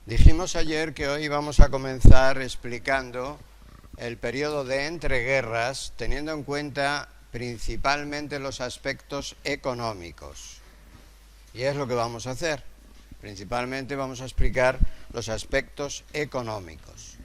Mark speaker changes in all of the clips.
Speaker 1: Dijimos ayer que hoy vamos a comenzar explicando el periodo de entreguerras, teniendo en cuenta principalmente los aspectos económicos. Y es lo que vamos a hacer. Principalmente vamos a explicar los aspectos económicos.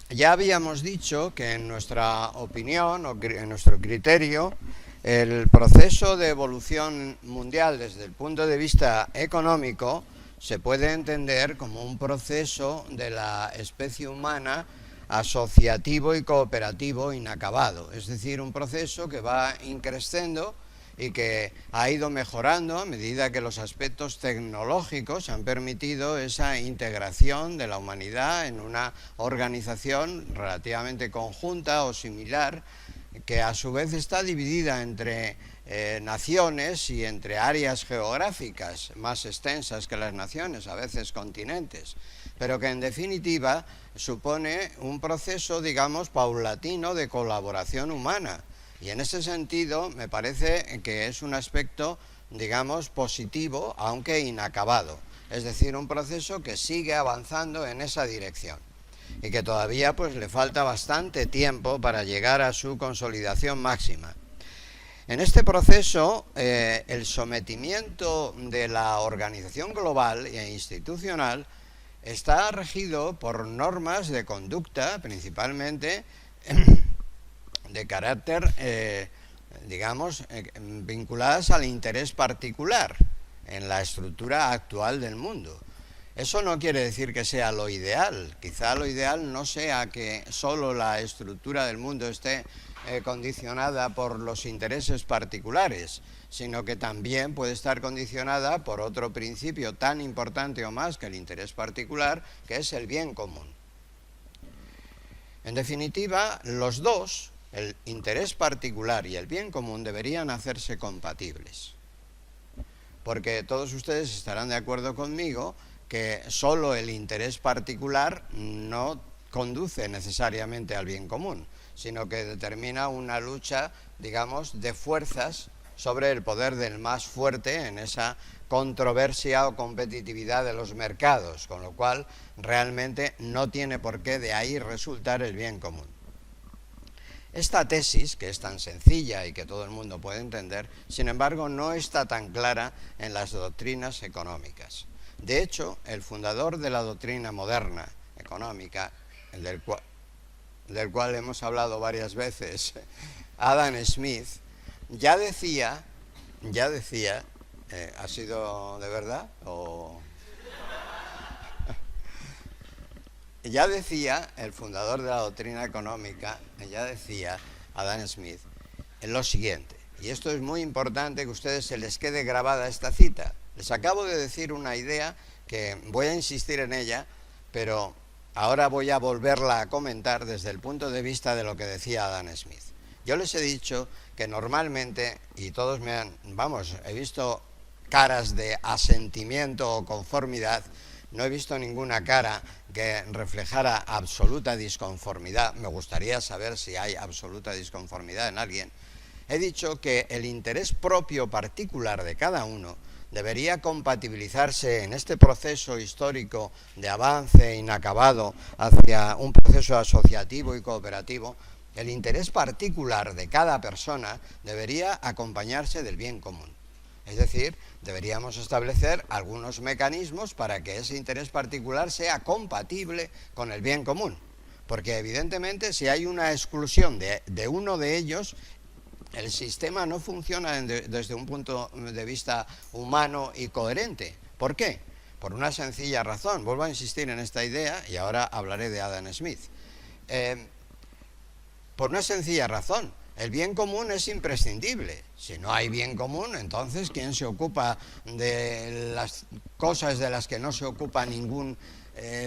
Speaker 1: Ya habíamos dicho que en nuestra opinión o en nuestro criterio, el proceso de evolución mundial desde el punto de vista económico se puede entender como un proceso de la especie humana asociativo y cooperativo inacabado, es decir, un proceso que va increciendo y que ha ido mejorando a medida que los aspectos tecnológicos han permitido esa integración de la humanidad en una organización relativamente conjunta o similar, que a su vez está dividida entre naciones y entre áreas geográficas más extensas que las naciones, a veces continentes, pero que en definitiva supone un proceso, digamos, paulatino de colaboración humana. Y en ese sentido me parece que es un aspecto, digamos, positivo, aunque inacabado. Es decir, un proceso que sigue avanzando en esa dirección y que todavía pues le falta bastante tiempo para llegar a su consolidación máxima. En este proceso, el sometimiento de la organización global e institucional está regido por normas de conducta, principalmente de carácter, digamos, vinculadas al interés particular en la estructura actual del mundo. Eso no quiere decir que sea lo ideal. Quizá lo ideal no sea que solo la estructura del mundo esté condicionada por los intereses particulares, sino que también puede estar condicionada por otro principio tan importante o más que el interés particular, que es el bien común. En definitiva, los dos, el interés particular y el bien común, deberían hacerse compatibles. Porque todos ustedes estarán de acuerdo conmigo que solo el interés particular no conduce necesariamente al bien común, sino que determina una lucha, digamos, de fuerzas sobre el poder del más fuerte en esa controversia o competitividad de los mercados, con lo cual realmente no tiene por qué de ahí resultar el bien común. Esta tesis, que es tan sencilla y que todo el mundo puede entender, sin embargo, no está tan clara en las doctrinas económicas. De hecho, el fundador de la doctrina moderna económica, del cual hemos hablado varias veces, Adam Smith, ya decía, ¿ha sido de verdad? Ya decía el fundador de la doctrina económica, ya decía Adam Smith, lo siguiente, y esto es muy importante que a ustedes se les quede grabada esta cita. Les acabo de decir una idea que voy a insistir en ella, pero ahora voy a volverla a comentar desde el punto de vista de lo que decía Adam Smith. Yo les he dicho que normalmente, y todos me han, he visto caras de asentimiento o conformidad, no he visto ninguna cara que reflejara absoluta disconformidad. Me gustaría saber si hay absoluta disconformidad en alguien. He dicho que el interés propio particular de cada uno debería compatibilizarse en este proceso histórico de avance inacabado hacia un proceso asociativo y cooperativo. El interés particular de cada persona debería acompañarse del bien común. Es decir, deberíamos establecer algunos mecanismos para que ese interés particular sea compatible con el bien común. Porque evidentemente si hay una exclusión de uno de ellos, el sistema no funciona desde un punto de vista humano y coherente. ¿Por qué? Por una sencilla razón. Vuelvo a insistir en esta idea y ahora hablaré de Adam Smith. Por una sencilla razón. El bien común es imprescindible. Si no hay bien común, entonces ¿quién se ocupa de las cosas de las que no se ocupa ningún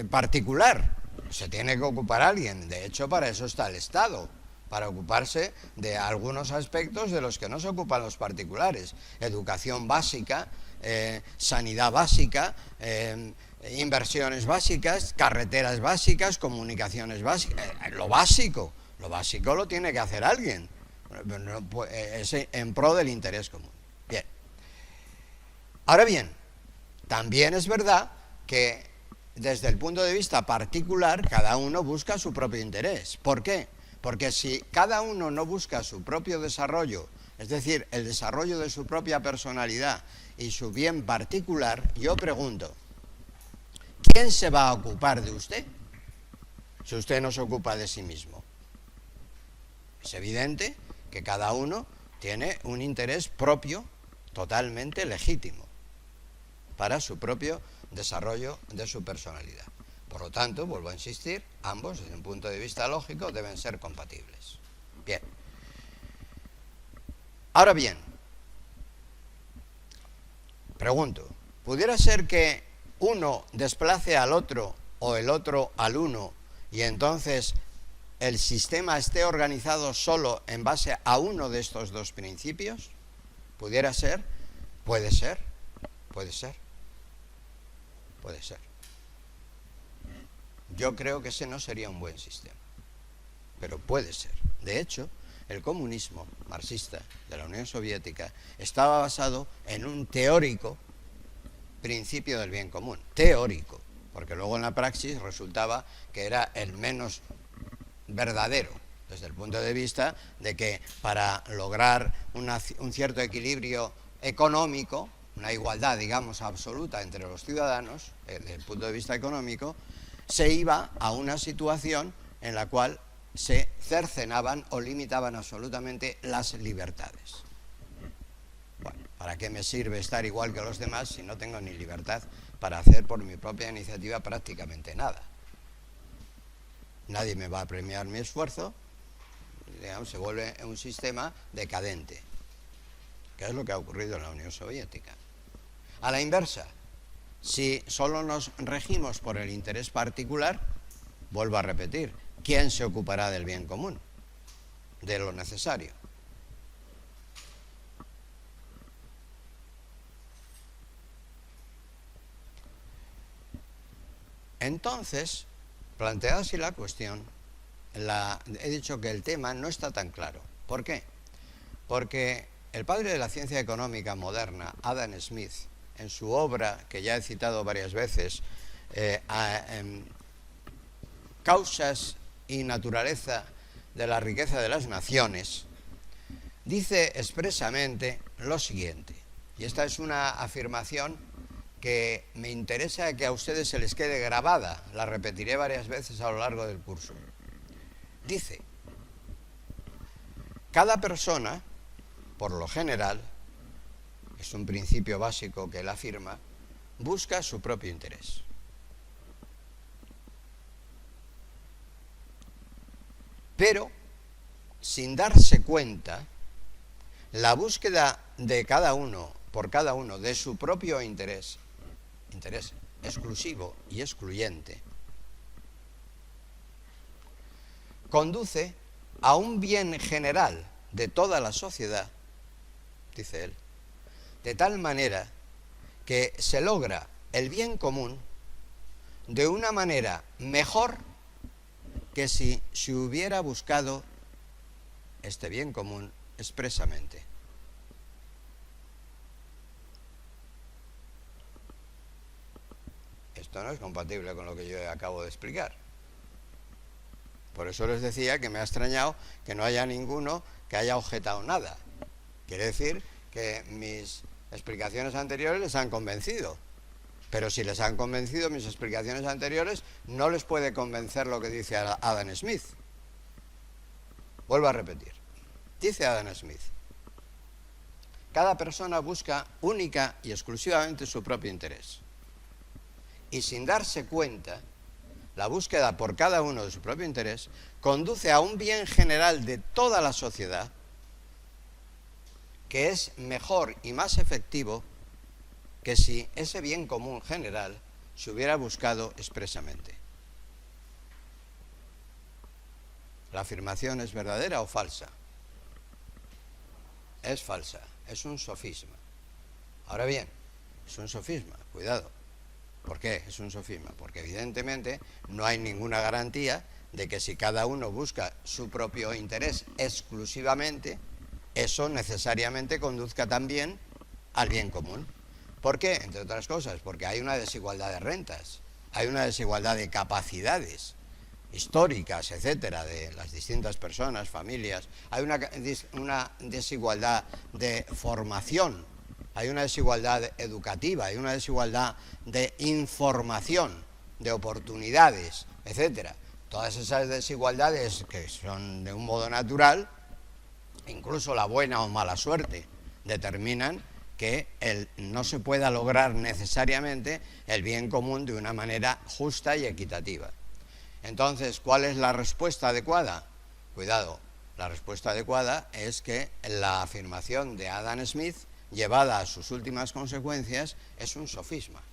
Speaker 1: particular? Se tiene que ocupar alguien. De hecho, para eso está el Estado, para ocuparse de algunos aspectos de los que no se ocupan los particulares. Educación básica, sanidad básica, inversiones básicas, carreteras básicas, comunicaciones básicas. Lo básico lo tiene que hacer alguien. Es en pro del interés común. Bien. Ahora bien, también es verdad que desde el punto de vista particular cada uno busca su propio interés. ¿Por qué? Porque si cada uno no busca su propio desarrollo, es decir, el desarrollo de su propia personalidad y su bien particular, yo pregunto, ¿quién se va a ocupar de usted si usted no se ocupa de sí mismo? Es evidente que cada uno tiene un interés propio totalmente legítimo para su propio desarrollo de su personalidad. Por lo tanto, vuelvo a insistir, ambos, desde un punto de vista lógico, deben ser compatibles. Bien. Ahora bien, pregunto, ¿pudiera ser que uno desplace al otro o el otro al uno y entonces el sistema esté organizado solo en base a uno de estos dos principios? ¿Pudiera ser? Puede ser, puede ser, puede ser. Yo creo que ese no sería un buen sistema, pero puede ser. De hecho, el comunismo marxista de la Unión Soviética estaba basado en un teórico principio del bien común, teórico, porque luego en la praxis resultaba que era el menos verdadero, desde el punto de vista de que para lograr un cierto equilibrio económico, una igualdad, digamos, absoluta entre los ciudadanos, desde el punto de vista económico, se iba a una situación en la cual se cercenaban o limitaban absolutamente las libertades. Bueno, ¿para qué me sirve estar igual que los demás si no tengo ni libertad para hacer por mi propia iniciativa prácticamente nada? Nadie me va a premiar mi esfuerzo, digamos, se vuelve un sistema decadente, que es lo que ha ocurrido en la Unión Soviética. A la inversa, si solo nos regimos por el interés particular, vuelvo a repetir, ¿quién se ocupará del bien común? De lo necesario. Entonces, planteada así la cuestión, he dicho que el tema no está tan claro. ¿Por qué? Porque el padre de la ciencia económica moderna, Adam Smith, en su obra, que ya he citado varias veces, Causas y naturaleza de la riqueza de las naciones, dice expresamente lo siguiente, y esta es una afirmación que me interesa que a ustedes se les quede grabada, la repetiré varias veces a lo largo del curso. Dice, cada persona, por lo general, es un principio básico que él afirma, busca su propio interés. Pero, sin darse cuenta, la búsqueda de cada uno, por cada uno, de su propio interés exclusivo y excluyente, conduce a un bien general de toda la sociedad, dice él, de tal manera que se logra el bien común de una manera mejor que si se hubiera buscado este bien común expresamente. Esto no es compatible con lo que yo acabo de explicar. Por eso les decía que me ha extrañado que no haya ninguno que haya objetado nada. Quiere decir que mis explicaciones anteriores les han convencido. Pero si les han convencido mis explicaciones anteriores, no les puede convencer lo que dice Adam Smith. Vuelvo a repetir. Dice Adam Smith, cada persona busca única y exclusivamente su propio interés. Y sin darse cuenta, la búsqueda por cada uno de su propio interés conduce a un bien general de toda la sociedad que es mejor y más efectivo que si ese bien común general se hubiera buscado expresamente. ¿La afirmación es verdadera o falsa? Es falsa, es un sofisma. Ahora bien, es un sofisma, cuidado. ¿Por qué es un sofisma? Porque evidentemente no hay ninguna garantía de que si cada uno busca su propio interés exclusivamente, eso necesariamente conduzca también al bien común. ¿Por qué? Entre otras cosas, porque hay una desigualdad de rentas, hay una desigualdad de capacidades históricas, etcétera, de las distintas personas, familias, hay una desigualdad de formación, hay una desigualdad educativa, hay una desigualdad de información, de oportunidades, etcétera. Todas esas desigualdades que son de un modo natural, incluso la buena o mala suerte, determinan que no se pueda lograr necesariamente el bien común de una manera justa y equitativa. Entonces, ¿cuál es la respuesta adecuada? Cuidado, la respuesta adecuada es que la afirmación de Adam Smith, llevada a sus últimas consecuencias, es un sofisma.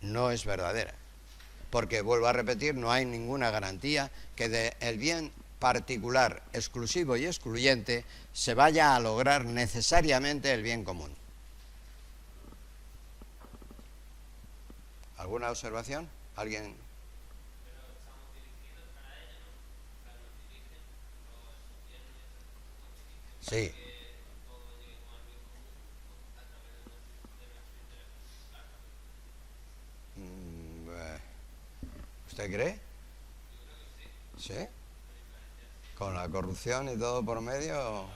Speaker 1: No es verdadera. Porque, vuelvo a repetir, no hay ninguna garantía que del bien particular, exclusivo y excluyente se vaya a lograr necesariamente el bien común. ¿Alguna observación? ¿Alguien? Sí. ¿Usted cree? ¿Sí? ¿Con la corrupción y todo por medio?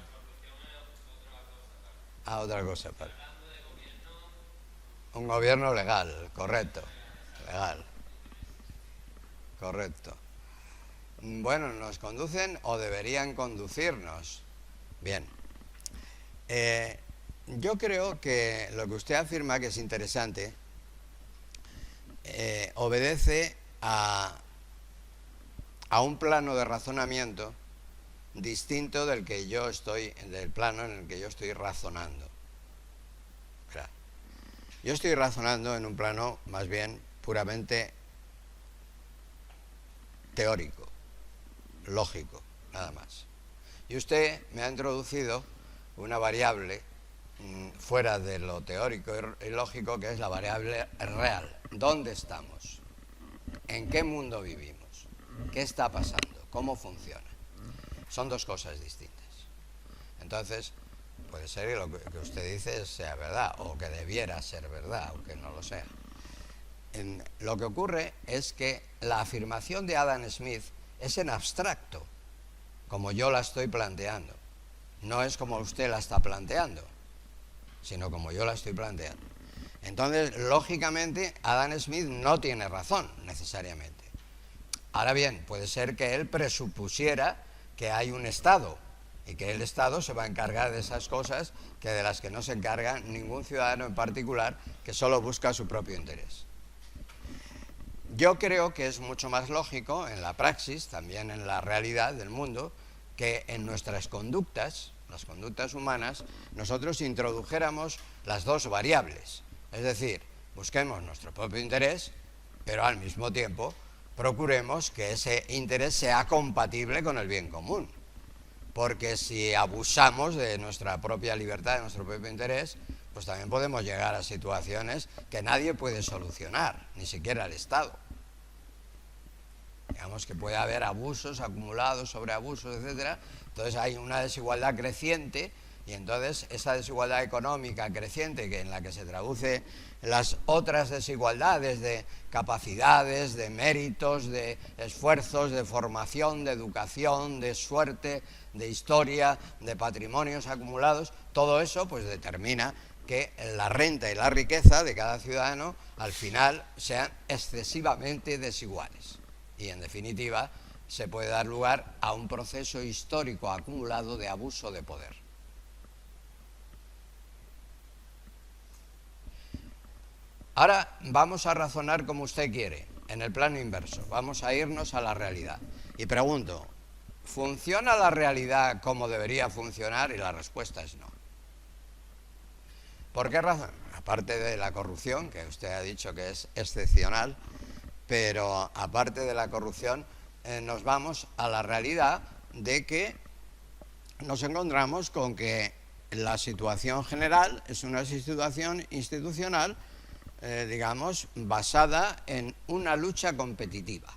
Speaker 1: Ah, otra cosa. Un gobierno legal, correcto. Legal. Correcto. Bueno, ¿nos conducen o deberían conducirnos? Bien. Yo creo que lo que usted afirma, que es interesante, obedece a un plano de razonamiento distinto del plano en el que yo estoy razonando. O sea, yo estoy razonando en un plano más bien puramente teórico, lógico, nada más. Y usted me ha introducido una variable fuera de lo teórico y lógico, que es la variable real. ¿Dónde estamos? ¿En qué mundo vivimos? ¿Qué está pasando? ¿Cómo funciona? Son dos cosas distintas. Entonces, puede ser que lo que usted dice sea verdad, o que debiera ser verdad, aunque no lo sea. Lo que ocurre es que la afirmación de Adam Smith es en abstracto, como yo la estoy planteando. No es como usted la está planteando, sino como yo la estoy planteando. Entonces, lógicamente, Adam Smith no tiene razón, necesariamente. Ahora bien, puede ser que él presupusiera que hay un Estado, y que el Estado se va a encargar de esas cosas que de las que no se encarga ningún ciudadano en particular, que solo busca su propio interés. Yo creo que es mucho más lógico en la praxis, también en la realidad del mundo, que en nuestras conductas, las conductas humanas, nosotros introdujéramos las dos variables. Es decir, busquemos nuestro propio interés, pero al mismo tiempo procuremos que ese interés sea compatible con el bien común. Porque si abusamos de nuestra propia libertad, de nuestro propio interés, pues también podemos llegar a situaciones que nadie puede solucionar, ni siquiera el Estado. Digamos que puede haber abusos acumulados sobre abusos, etcétera. Entonces hay una desigualdad creciente, y entonces esa desigualdad económica creciente, en la que se traduce las otras desigualdades de capacidades, de méritos, de esfuerzos, de formación, de educación, de suerte, de historia, de patrimonios acumulados, todo eso pues determina que la renta y la riqueza de cada ciudadano al final sean excesivamente desiguales. Y en definitiva se puede dar lugar a un proceso histórico acumulado de abuso de poder. Ahora vamos a razonar como usted quiere, en el plano inverso. Vamos a irnos a la realidad. Y pregunto, ¿funciona la realidad como debería funcionar? Y la respuesta es no. ¿Por qué razón? Aparte de la corrupción, que usted ha dicho que es excepcional, pero aparte de la corrupción, nos vamos a la realidad de que nos encontramos con que la situación general es una situación institucional, digamos, basada en una lucha competitiva.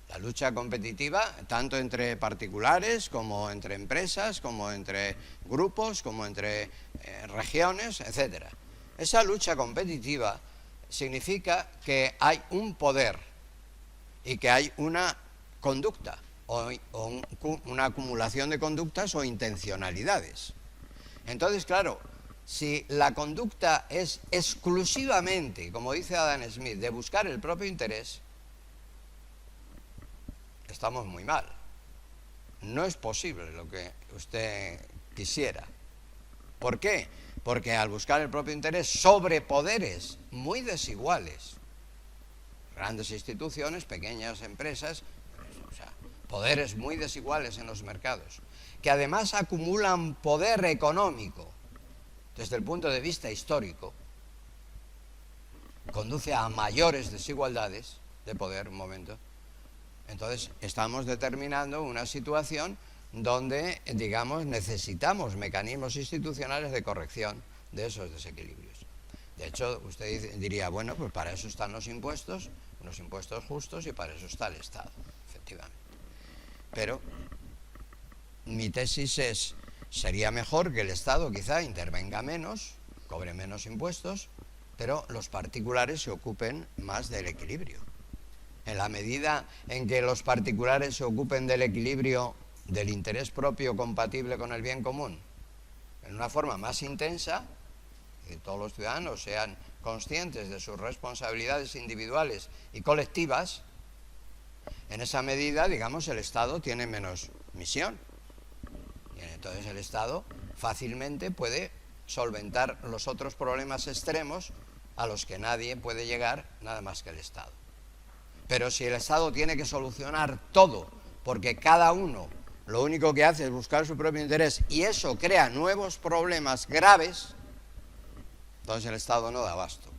Speaker 1: La lucha competitiva, tanto entre particulares, como entre empresas, como entre grupos, como entre regiones, etc. Esa lucha competitiva significa que hay un poder y que hay una conducta, o una acumulación de conductas o intencionalidades. Entonces, claro, si la conducta es exclusivamente, como dice Adam Smith, de buscar el propio interés, estamos muy mal. No es posible lo que usted quisiera. ¿Por qué? Porque al buscar el propio interés sobre poderes muy desiguales, grandes instituciones, pequeñas empresas, o sea, poderes muy desiguales en los mercados, que además acumulan poder económico desde el punto de vista histórico, conduce a mayores desigualdades de poder, un momento. Entonces, estamos determinando una situación donde, digamos, necesitamos mecanismos institucionales de corrección de esos desequilibrios. De hecho, usted diría, bueno, pues para eso están los impuestos justos, y para eso está el Estado, efectivamente. Pero mi tesis es, sería mejor que el Estado quizá intervenga menos, cobre menos impuestos, pero los particulares se ocupen más del equilibrio. En la medida en que los particulares se ocupen del equilibrio del interés propio compatible con el bien común, en una forma más intensa, que todos los ciudadanos sean conscientes de sus responsabilidades individuales y colectivas, en esa medida, digamos, el Estado tiene menos misión. Y entonces el Estado fácilmente puede solventar los otros problemas extremos a los que nadie puede llegar, nada más que el Estado. Pero si el Estado tiene que solucionar todo, porque cada uno lo único que hace es buscar su propio interés, y eso crea nuevos problemas graves, entonces el Estado no da abasto.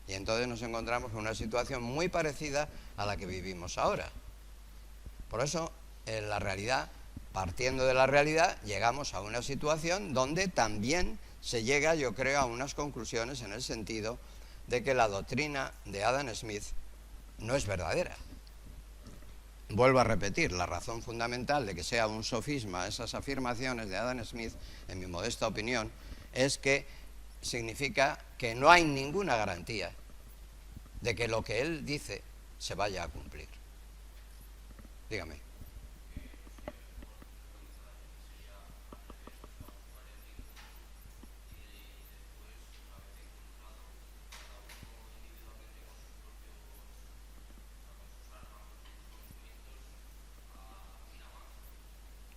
Speaker 1: Y entonces nos encontramos en una situación muy parecida a la que vivimos ahora. Por eso, en la realidad, partiendo de la realidad, llegamos a una situación donde también se llega, yo creo, a unas conclusiones en el sentido de que la doctrina de Adam Smith no es verdadera. Vuelvo a repetir, la razón fundamental de que sea un sofisma esas afirmaciones de Adam Smith, en mi modesta opinión, es que significa que no hay ninguna garantía de que lo que él dice se vaya a cumplir. Dígame.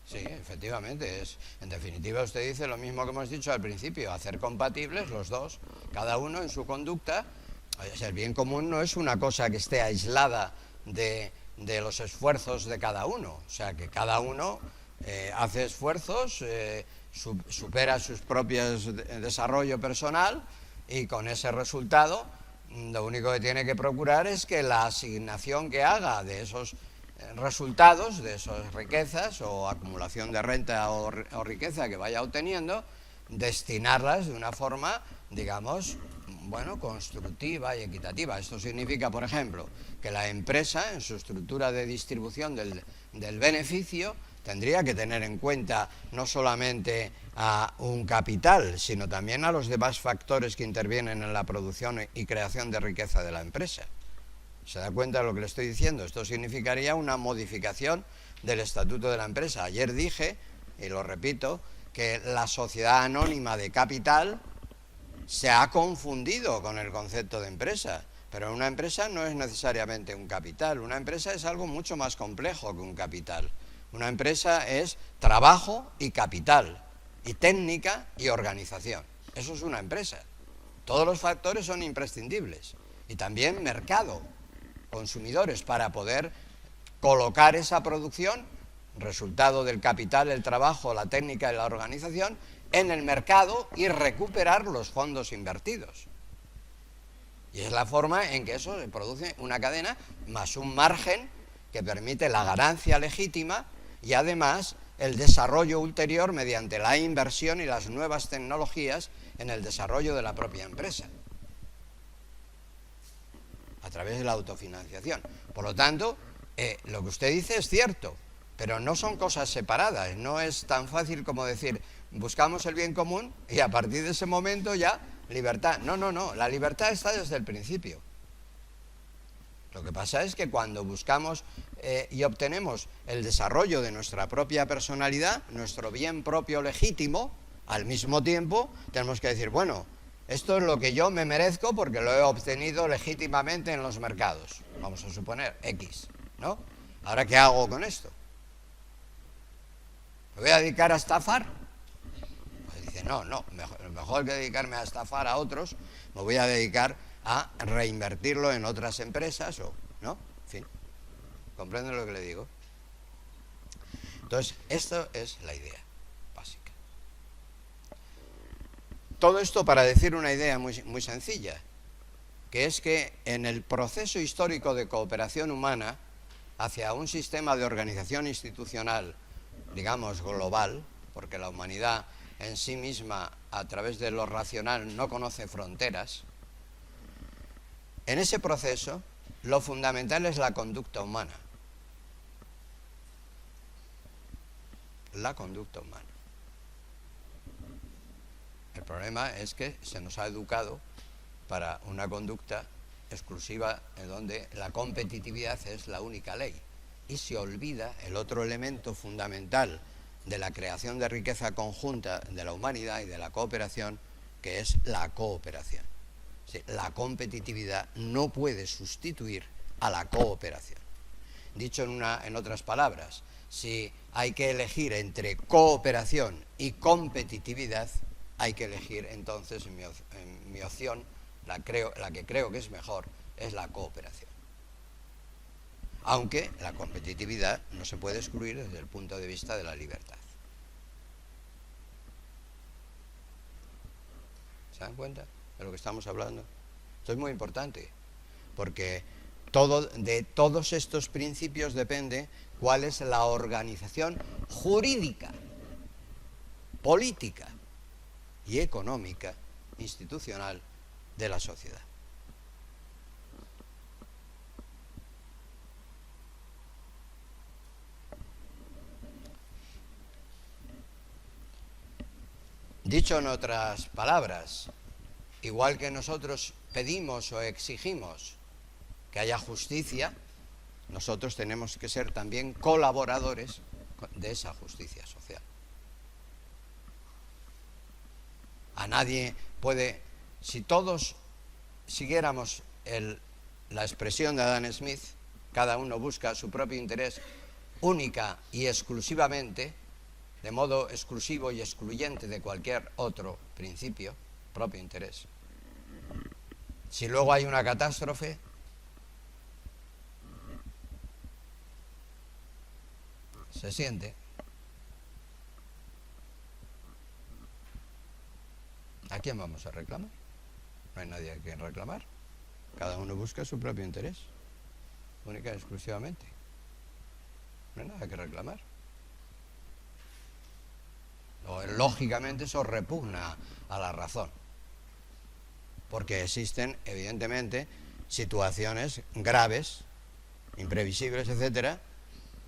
Speaker 1: Sí, efectivamente, en definitiva usted dice lo mismo que hemos dicho al principio, hacer compatibles los dos, cada uno en su conducta. El bien común no es una cosa que esté aislada de los esfuerzos de cada uno, o sea, que cada uno hace esfuerzos, supera sus propios desarrollo personal, y con ese resultado lo único que tiene que procurar es que la asignación que haga de esos resultados, de esas riquezas o acumulación de renta o riqueza que vaya obteniendo, destinarlas de una forma, digamos, bueno, constructiva y equitativa. Esto significa, por ejemplo, que la empresa, en su estructura de distribución del beneficio, tendría que tener en cuenta no solamente a un capital, sino también a los demás factores que intervienen en la producción y creación de riqueza de la empresa. ¿Se da cuenta de lo que le estoy diciendo? Esto significaría una modificación del estatuto de la empresa. Ayer dije, y lo repito, que la sociedad anónima de capital se ha confundido con el concepto de empresa. Pero una empresa no es necesariamente un capital. Una empresa es algo mucho más complejo que un capital. Una empresa es trabajo y capital, y técnica y organización. Eso es una empresa. Todos los factores son imprescindibles. Y también mercado, consumidores, para poder colocar esa producción, resultado del capital, el trabajo, la técnica y la organización, en el mercado y recuperar los fondos invertidos. Y es la forma en que eso se produce una cadena más un margen que permite la ganancia legítima y además el desarrollo ulterior mediante la inversión y las nuevas tecnologías en el desarrollo de la propia empresa, a través de la autofinanciación. Por lo tanto, Lo que usted dice es cierto, pero no son cosas separadas. No es tan fácil como decir, buscamos el bien común y a partir de ese momento ya libertad. No, no, no, la libertad está desde el principio. Lo que pasa es que cuando buscamos y obtenemos el desarrollo de nuestra propia personalidad, nuestro bien propio legítimo, al mismo tiempo tenemos que decir, bueno, esto es lo que yo me merezco porque lo he obtenido legítimamente en los mercados. Vamos a suponer X, ¿no? Ahora, ¿qué hago con esto? ¿Me voy a dedicar a estafar? Pues dice, no, mejor que dedicarme a estafar a otros, me voy a dedicar a reinvertirlo en otras empresas, ¿no? En fin, ¿comprenden lo que le digo? Entonces, esto es la idea básica. Todo esto para decir una idea muy sencilla, que es que en el proceso histórico de cooperación humana hacia un sistema de organización institucional, digamos, global, porque la humanidad en sí misma, a través de lo racional, no conoce fronteras. En ese proceso, lo fundamental es la conducta humana. La conducta humana. El problema es que se nos ha educado para una conducta exclusiva en donde la competitividad es la única ley. Y se olvida el otro elemento fundamental de la creación de riqueza conjunta de la humanidad y de la cooperación, que es la cooperación. Sí, la competitividad no puede sustituir a la cooperación. Dicho en otras palabras, si hay que elegir entre cooperación y competitividad, hay que elegir entonces, en mi opción, la que creo que es mejor, es la cooperación. Aunque la competitividad no se puede excluir desde el punto de vista de la libertad. ¿Se dan cuenta de lo que estamos hablando? Esto es muy importante, porque de todos estos principios depende cuál es la organización jurídica, política y económica, institucional de la sociedad. Dicho en otras palabras, igual que nosotros pedimos o exigimos que haya justicia, nosotros tenemos que ser también colaboradores de esa justicia social. A nadie puede, si todos siguiéramos la expresión de Adam Smith, cada uno busca su propio interés única y exclusivamente, de modo exclusivo y excluyente de cualquier otro principio, propio interés. Si luego hay una catástrofe, se siente. ¿A quién vamos a reclamar? No hay nadie a quien reclamar. Cada uno busca su propio interés, única y exclusivamente. No hay nada que reclamar. Lógicamente eso repugna a la razón, porque existen, evidentemente, situaciones graves, imprevisibles, etcétera,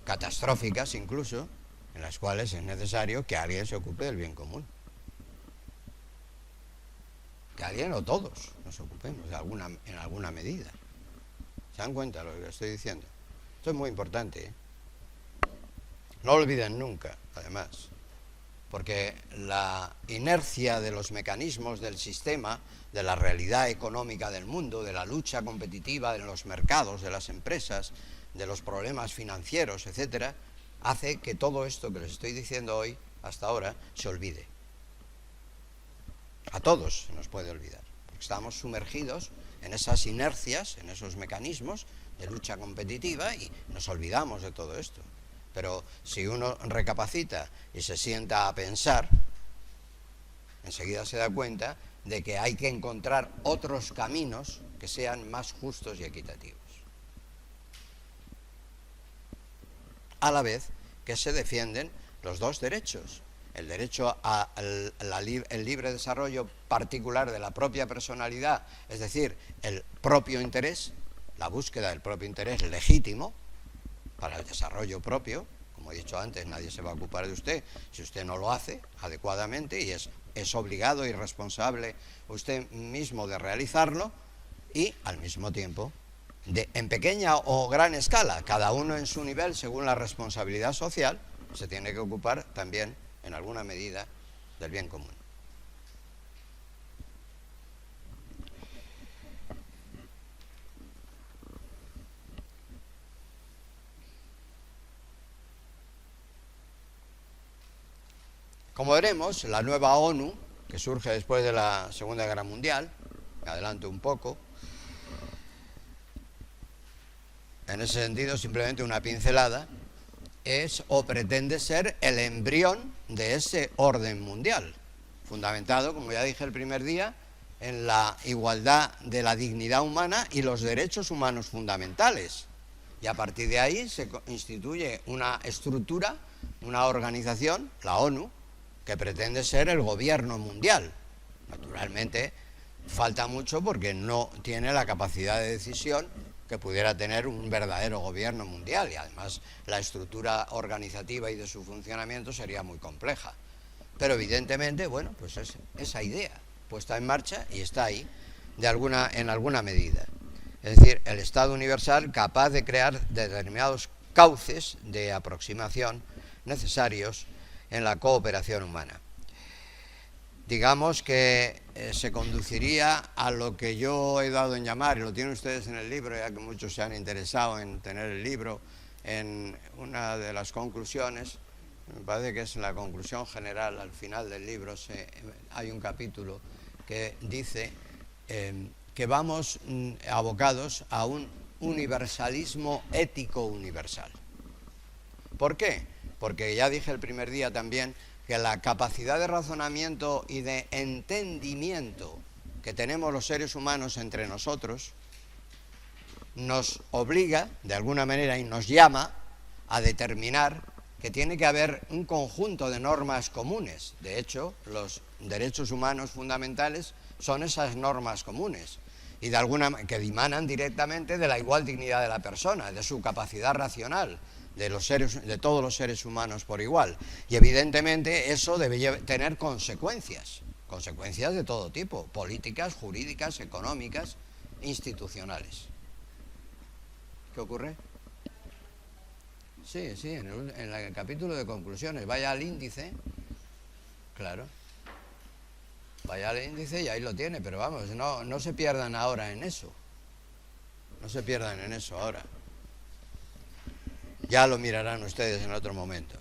Speaker 1: catastróficas incluso, en las cuales es necesario que alguien se ocupe del bien común. Que alguien o todos nos ocupemos en alguna medida. ¿Se dan cuenta de lo que estoy diciendo? Esto es muy importante, ¿eh? No lo olviden nunca, además, porque la inercia de los mecanismos del sistema, de la realidad económica del mundo, de la lucha competitiva de los mercados, de las empresas, de los problemas financieros, etcétera, hace que todo esto que les estoy diciendo hoy, hasta ahora, se olvide. A todos se nos puede olvidar, porque estamos sumergidos en esas inercias, en esos mecanismos de lucha competitiva y nos olvidamos de todo esto. Pero si uno recapacita y se sienta a pensar, enseguida se da cuenta de que hay que encontrar otros caminos que sean más justos y equitativos. A la vez que se defienden los dos derechos, el derecho al libre desarrollo particular de la propia personalidad, es decir, el propio interés, la búsqueda del propio interés legítimo, para el desarrollo propio. Como he dicho antes, nadie se va a ocupar de usted si usted no lo hace adecuadamente, y es obligado y responsable usted mismo de realizarlo, y al mismo tiempo, en pequeña o gran escala, cada uno en su nivel, según la responsabilidad social, se tiene que ocupar también, en alguna medida, del bien común. Como veremos, la nueva ONU, que surge después de la Segunda Guerra Mundial, me adelanto un poco, en ese sentido, simplemente una pincelada, es o pretende ser el embrión de ese orden mundial, fundamentado, como ya dije el primer día, en la igualdad de la dignidad humana y los derechos humanos fundamentales. Y a partir de ahí se instituye una estructura, una organización, la ONU, que pretende ser el gobierno mundial. Naturalmente, falta mucho porque no tiene la capacidad de decisión que pudiera tener un verdadero gobierno mundial, y además la estructura organizativa y de su funcionamiento sería muy compleja. Pero evidentemente, bueno, pues es esa idea puesta en marcha y está ahí en alguna medida. Es decir, el Estado universal capaz de crear determinados cauces de aproximación necesarios en la cooperación humana. Digamos que se conduciría a lo que yo he dado en llamar, y lo tienen ustedes en el libro, ya que muchos se han interesado en tener el libro, en una de las conclusiones, me parece que es en la conclusión general, al final del libro, hay un capítulo que dice que vamos abocados a un universalismo ético universal. ¿Por qué? Porque ya dije el primer día también que la capacidad de razonamiento y de entendimiento que tenemos los seres humanos entre nosotros nos obliga, de alguna manera, y nos llama a determinar que tiene que haber un conjunto de normas comunes. De hecho, los derechos humanos fundamentales son esas normas comunes, y que dimanan directamente de la igual dignidad de la persona, de su capacidad racional, de todos los seres humanos por igual. Y evidentemente eso debe tener consecuencias de todo tipo, políticas, jurídicas, económicas, institucionales. ¿Qué ocurre? Sí, en el capítulo de conclusiones, vaya al índice, claro, vaya al índice y ahí lo tiene, pero vamos, no se pierdan ahora en eso, ahora. Ya lo mirarán ustedes en otro momento.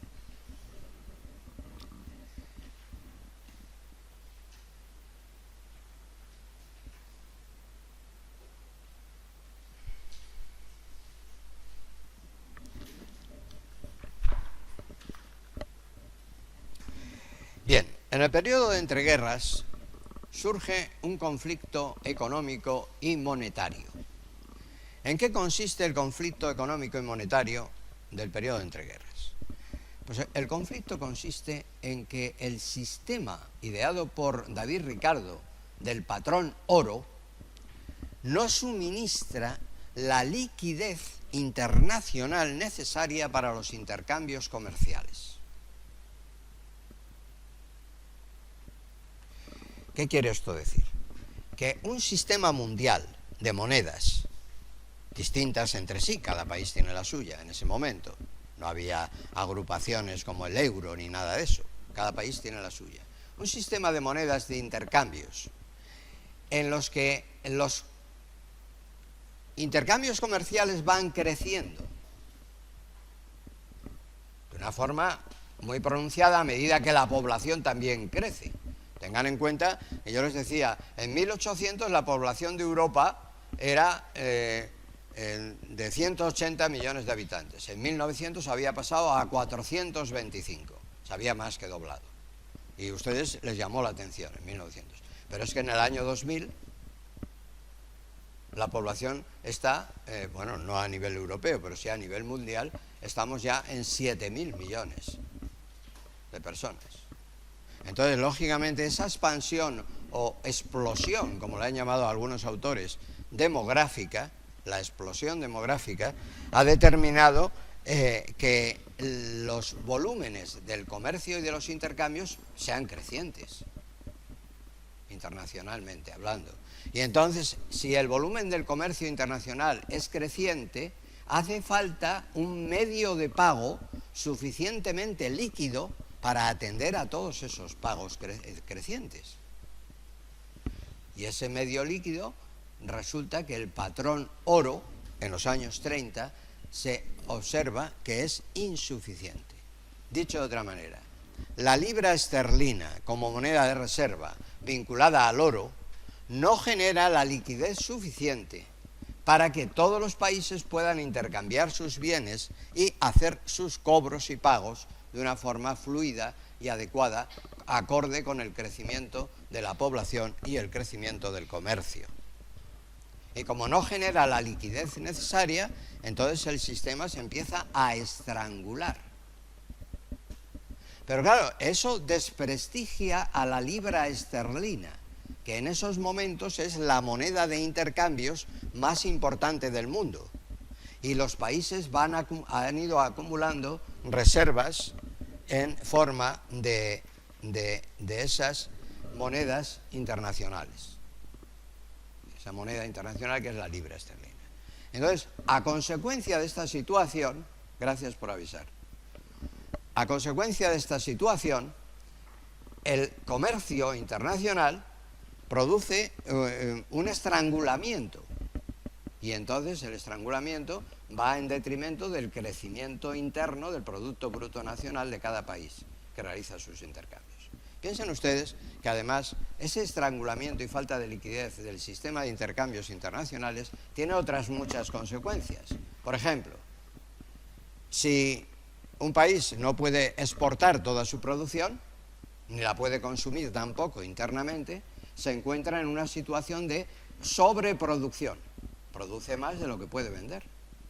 Speaker 1: Bien, en el periodo de entreguerras surge un conflicto económico y monetario. ¿En qué consiste el conflicto económico y monetario del periodo de entreguerras? Pues el conflicto consiste en que el sistema ideado por David Ricardo del patrón oro no suministra la liquidez internacional necesaria para los intercambios comerciales. ¿Qué quiere esto decir? Que un sistema mundial de monedas distintas entre sí, cada país tiene la suya en ese momento, no había agrupaciones como el euro ni nada de eso, cada país tiene la suya. Un sistema de monedas de intercambios en los que los intercambios comerciales van creciendo de una forma muy pronunciada a medida que la población también crece. Tengan en cuenta que yo les decía, en 1800 la población de Europa era de 180 millones de habitantes. En 1900 había pasado a 425, se había más que doblado. Y a ustedes les llamó la atención en 1900. Pero es que en el año 2000 la población está, bueno, no a nivel europeo, pero sí a nivel mundial, estamos ya en 7.000 millones de personas. Entonces, lógicamente, esa expansión o explosión, como la han llamado algunos autores, demográfica, la explosión demográfica, ha determinado que los volúmenes del comercio y de los intercambios sean crecientes, internacionalmente hablando. Y entonces, si el volumen del comercio internacional es creciente, hace falta un medio de pago suficientemente líquido para atender a todos esos pagos crecientes. Y ese medio líquido resulta que el patrón oro, en los años 30, se observa que es insuficiente. Dicho de otra manera, la libra esterlina como moneda de reserva vinculada al oro no genera la liquidez suficiente para que todos los países puedan intercambiar sus bienes y hacer sus cobros y pagos de una forma fluida y adecuada, acorde con el crecimiento de la población y el crecimiento del comercio. Y como no genera la liquidez necesaria, entonces el sistema se empieza a estrangular. Pero claro, eso desprestigia a la libra esterlina, que en esos momentos es la moneda de intercambios más importante del mundo. Y los países han ido acumulando reservas en forma de esas monedas internacionales. Esa moneda internacional que es la libra esterlina. Entonces, a consecuencia de esta situación, gracias por avisar, a consecuencia de esta situación, el comercio internacional produce un estrangulamiento, y entonces el estrangulamiento va en detrimento del crecimiento interno del Producto Bruto Nacional de cada país que realiza sus intercambios. Piensen ustedes que además ese estrangulamiento y falta de liquidez del sistema de intercambios internacionales tiene otras muchas consecuencias. Por ejemplo, si un país no puede exportar toda su producción, ni la puede consumir tampoco internamente, se encuentra en una situación de sobreproducción. Produce más de lo que puede vender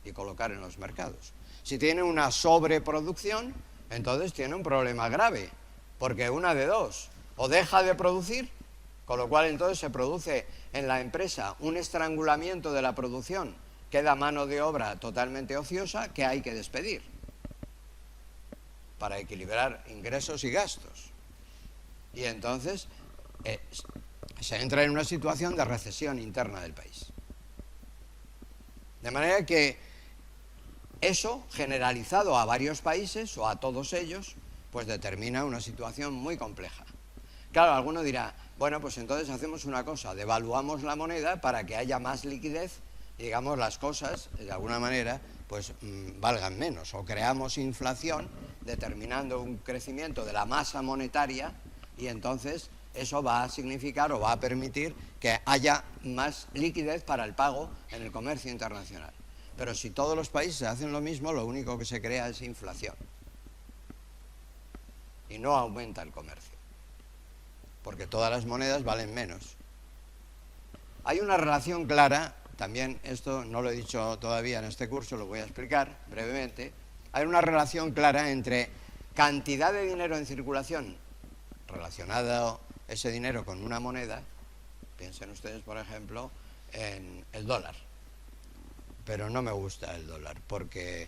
Speaker 1: y colocar en los mercados. Si tiene una sobreproducción, entonces tiene un problema grave, porque una de dos, o deja de producir, con lo cual entonces se produce en la empresa un estrangulamiento de la producción, queda mano de obra totalmente ociosa que hay que despedir para equilibrar ingresos y gastos. Y entonces se entra en una situación de recesión interna del país. De manera que eso, generalizado a varios países o a todos ellos, pues determina una situación muy compleja. Claro, alguno dirá, bueno, pues entonces hacemos una cosa, devaluamos la moneda para que haya más liquidez y, digamos, las cosas, de alguna manera, pues valgan menos, o creamos inflación determinando un crecimiento de la masa monetaria, y entonces eso va a significar o va a permitir que haya más liquidez para el pago en el comercio internacional. Pero si todos los países hacen lo mismo, lo único que se crea es inflación. Y no aumenta el comercio, porque todas las monedas valen menos. Hay una relación clara, también esto no lo he dicho todavía en este curso, lo voy a explicar brevemente. Hay una relación clara entre cantidad de dinero en circulación relacionado ese dinero con una moneda. Piensen ustedes, por ejemplo, en el dólar. Pero no me gusta el dólar porque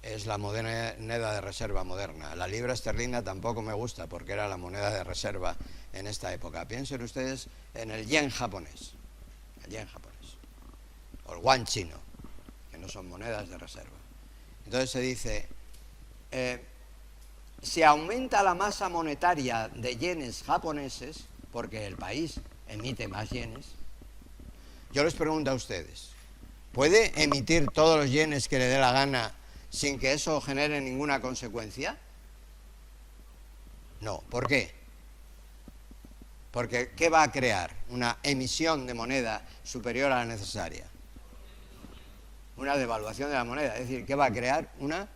Speaker 1: es la moneda de reserva moderna. La libra esterlina tampoco me gusta porque era la moneda de reserva en esta época. Piensen ustedes en el yen japonés, o el yuan chino, que no son monedas de reserva. Entonces se dice, si aumenta la masa monetaria de yenes japoneses, porque el país emite más yenes, yo les pregunto a ustedes, ¿puede emitir todos los yenes que le dé la gana sin que eso genere ninguna consecuencia? No. ¿Por qué? Porque ¿qué va a crear? Una emisión de moneda superior a la necesaria. Una devaluación de la moneda. Es decir, ¿qué va a crear? Una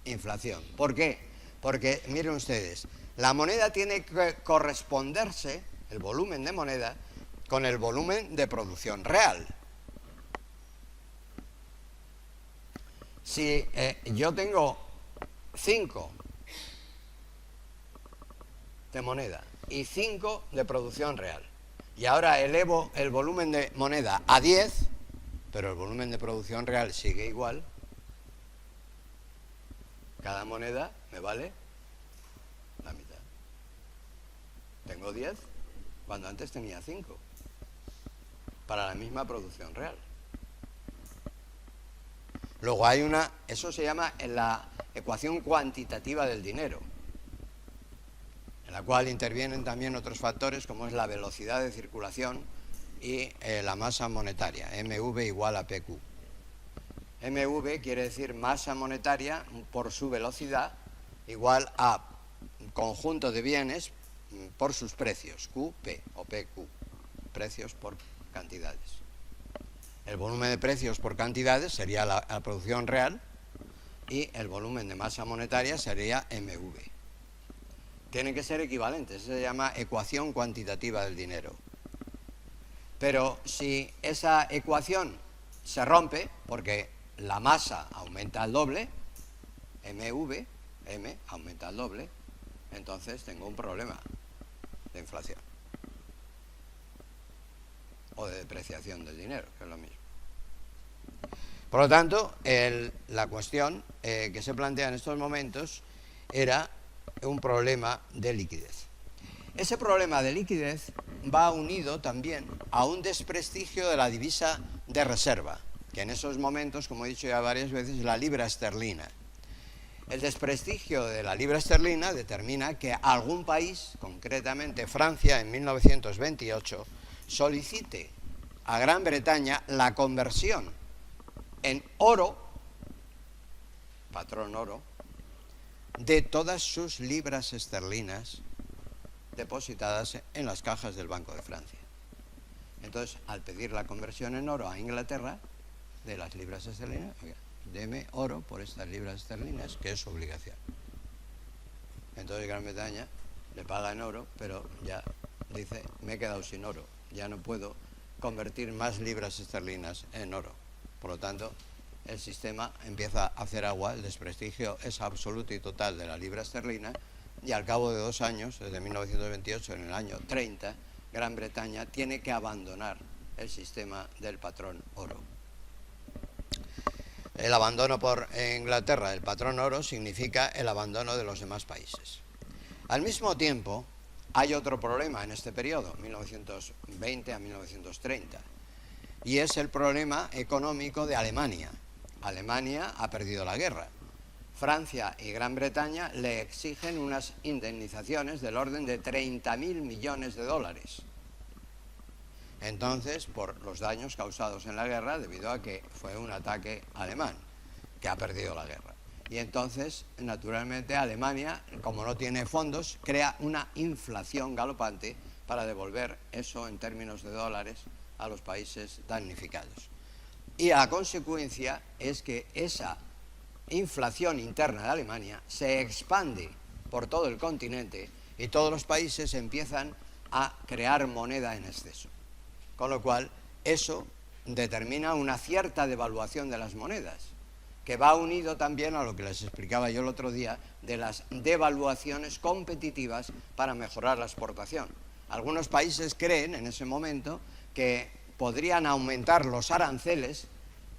Speaker 1: inflación. ¿Por qué? Porque, miren ustedes, la moneda tiene que corresponderse, el volumen de moneda, con el volumen de producción real. Si yo tengo 5 de moneda y 5 de producción real, y ahora elevo el volumen de moneda a 10, pero el volumen de producción real sigue igual, Cada moneda me vale la mitad. Tengo 10 cuando antes tenía 5 para la misma producción real. Luego hay eso se llama la ecuación cuantitativa del dinero, en la cual intervienen también otros factores como es la velocidad de circulación y la masa monetaria, MV igual a PQ. MV quiere decir masa monetaria por su velocidad igual a conjunto de bienes por sus precios, QP o PQ, precios por cantidades. El volumen de precios por cantidades sería la producción real y el volumen de masa monetaria sería MV. Tienen que ser equivalentes, se llama ecuación cuantitativa del dinero. Pero si esa ecuación se rompe, porque la masa aumenta al doble, MV, M aumenta al doble, entonces tengo un problema de inflación o de depreciación del dinero, que es lo mismo. Por lo tanto, la cuestión que se plantea en estos momentos era un problema de liquidez. Ese problema de liquidez va unido también a un desprestigio de la divisa de reserva, que en esos momentos, como he dicho ya varias veces, es la libra esterlina. El desprestigio de la libra esterlina determina que algún país, concretamente Francia en 1928, solicite a Gran Bretaña la conversión en oro, patrón oro, de todas sus libras esterlinas depositadas en las cajas del Banco de Francia. Entonces, al pedir la conversión en oro a Inglaterra, de las libras esterlinas, oiga, deme oro por estas libras esterlinas, que es su obligación. Entonces Gran Bretaña le paga en oro, pero ya dice, me he quedado sin oro, ya no puedo convertir más libras esterlinas en oro. Por lo tanto, el sistema empieza a hacer agua, el desprestigio es absoluto y total de la libra esterlina, y al cabo de 2 años, desde 1928, en el año 30, Gran Bretaña tiene que abandonar el sistema del patrón oro. El abandono por Inglaterra del patrón oro significa el abandono de los demás países. Al mismo tiempo, hay otro problema en este periodo, 1920 a 1930, y es el problema económico de Alemania. Alemania ha perdido la guerra. Francia y Gran Bretaña le exigen unas indemnizaciones del orden de 30.000 millones de dólares. Entonces, por los daños causados en la guerra, debido a que fue un ataque alemán, que ha perdido la guerra. Y entonces, naturalmente, Alemania, como no tiene fondos, crea una inflación galopante para devolver eso en términos de dólares a los países damnificados. Y la consecuencia es que esa inflación interna de Alemania se expande por todo el continente y todos los países empiezan a crear moneda en exceso. Con lo cual, eso determina una cierta devaluación de las monedas, que va unido también a lo que les explicaba yo el otro día de las devaluaciones competitivas para mejorar la exportación. Algunos países creen en ese momento que podrían aumentar los aranceles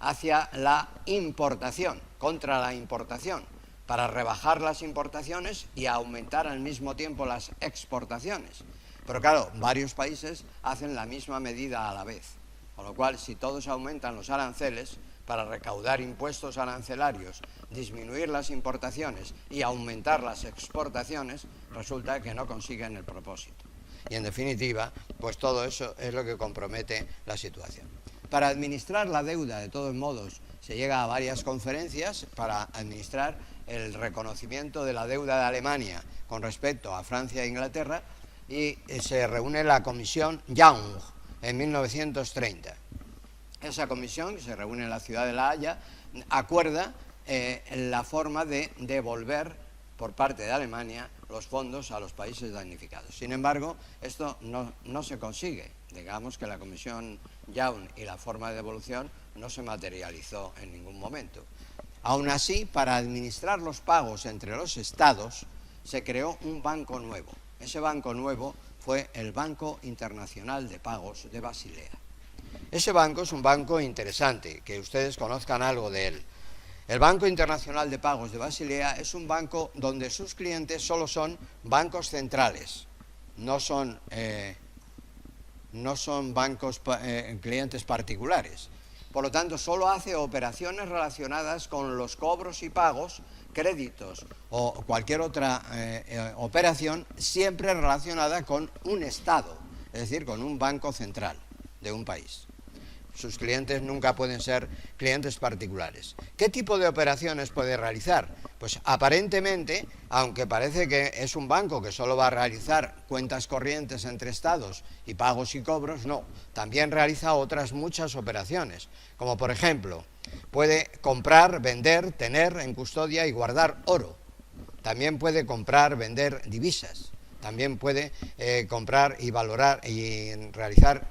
Speaker 1: hacia la importación, contra la importación, para rebajar las importaciones y aumentar al mismo tiempo las exportaciones. Pero claro, varios países hacen la misma medida a la vez, con lo cual si todos aumentan los aranceles para recaudar impuestos arancelarios, disminuir las importaciones y aumentar las exportaciones, resulta que no consiguen el propósito. Y en definitiva, pues todo eso es lo que compromete la situación. Para administrar la deuda, de todos modos, se llega a varias conferencias para administrar el reconocimiento de la deuda de Alemania con respecto a Francia e Inglaterra, y se reúne la comisión Young en 1930. Esa comisión, que se reúne en la ciudad de La Haya, acuerda la forma de devolver por parte de Alemania los fondos a los países damnificados. Sin embargo, esto no se consigue. Digamos que la comisión Young y la forma de devolución no se materializó en ningún momento. Aún así, para administrar los pagos entre los estados, se creó un banco nuevo. Ese banco nuevo fue el Banco Internacional de Pagos de Basilea. Ese banco es un banco interesante, que ustedes conozcan algo de él. El Banco Internacional de Pagos de Basilea es un banco donde sus clientes solo son bancos centrales, no son clientes particulares. Por lo tanto, solo hace operaciones relacionadas con los cobros y pagos, créditos o cualquier otra operación siempre relacionada con un Estado, es decir, con un banco central de un país. Sus clientes nunca pueden ser clientes particulares. ¿Qué tipo de operaciones puede realizar? Pues aparentemente, aunque parece que es un banco que solo va a realizar cuentas corrientes entre estados y pagos y cobros, no. También realiza otras muchas operaciones, como por ejemplo, puede comprar, vender, tener en custodia y guardar oro. También puede comprar, vender divisas. También puede comprar y valorar y realizar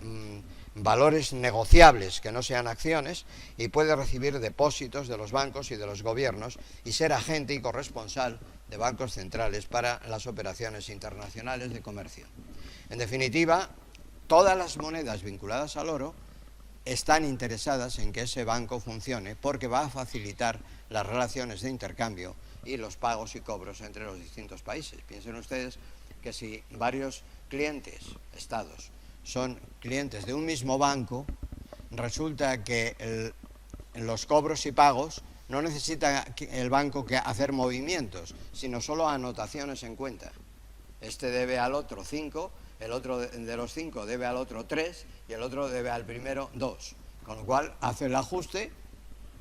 Speaker 1: valores negociables que no sean acciones, y puede recibir depósitos de los bancos y de los gobiernos y ser agente y corresponsal de bancos centrales para las operaciones internacionales de comercio. En definitiva, todas las monedas vinculadas al oro están interesadas en que ese banco funcione porque va a facilitar las relaciones de intercambio y los pagos y cobros entre los distintos países. Piensen ustedes que si varios clientes, estados, son clientes de un mismo banco, resulta que los cobros y pagos no necesita el banco que hacer movimientos, sino solo anotaciones en cuenta. Este debe al otro 5, el otro de los 5 debe al otro 3 y el otro debe al primero 2. Con lo cual hace el ajuste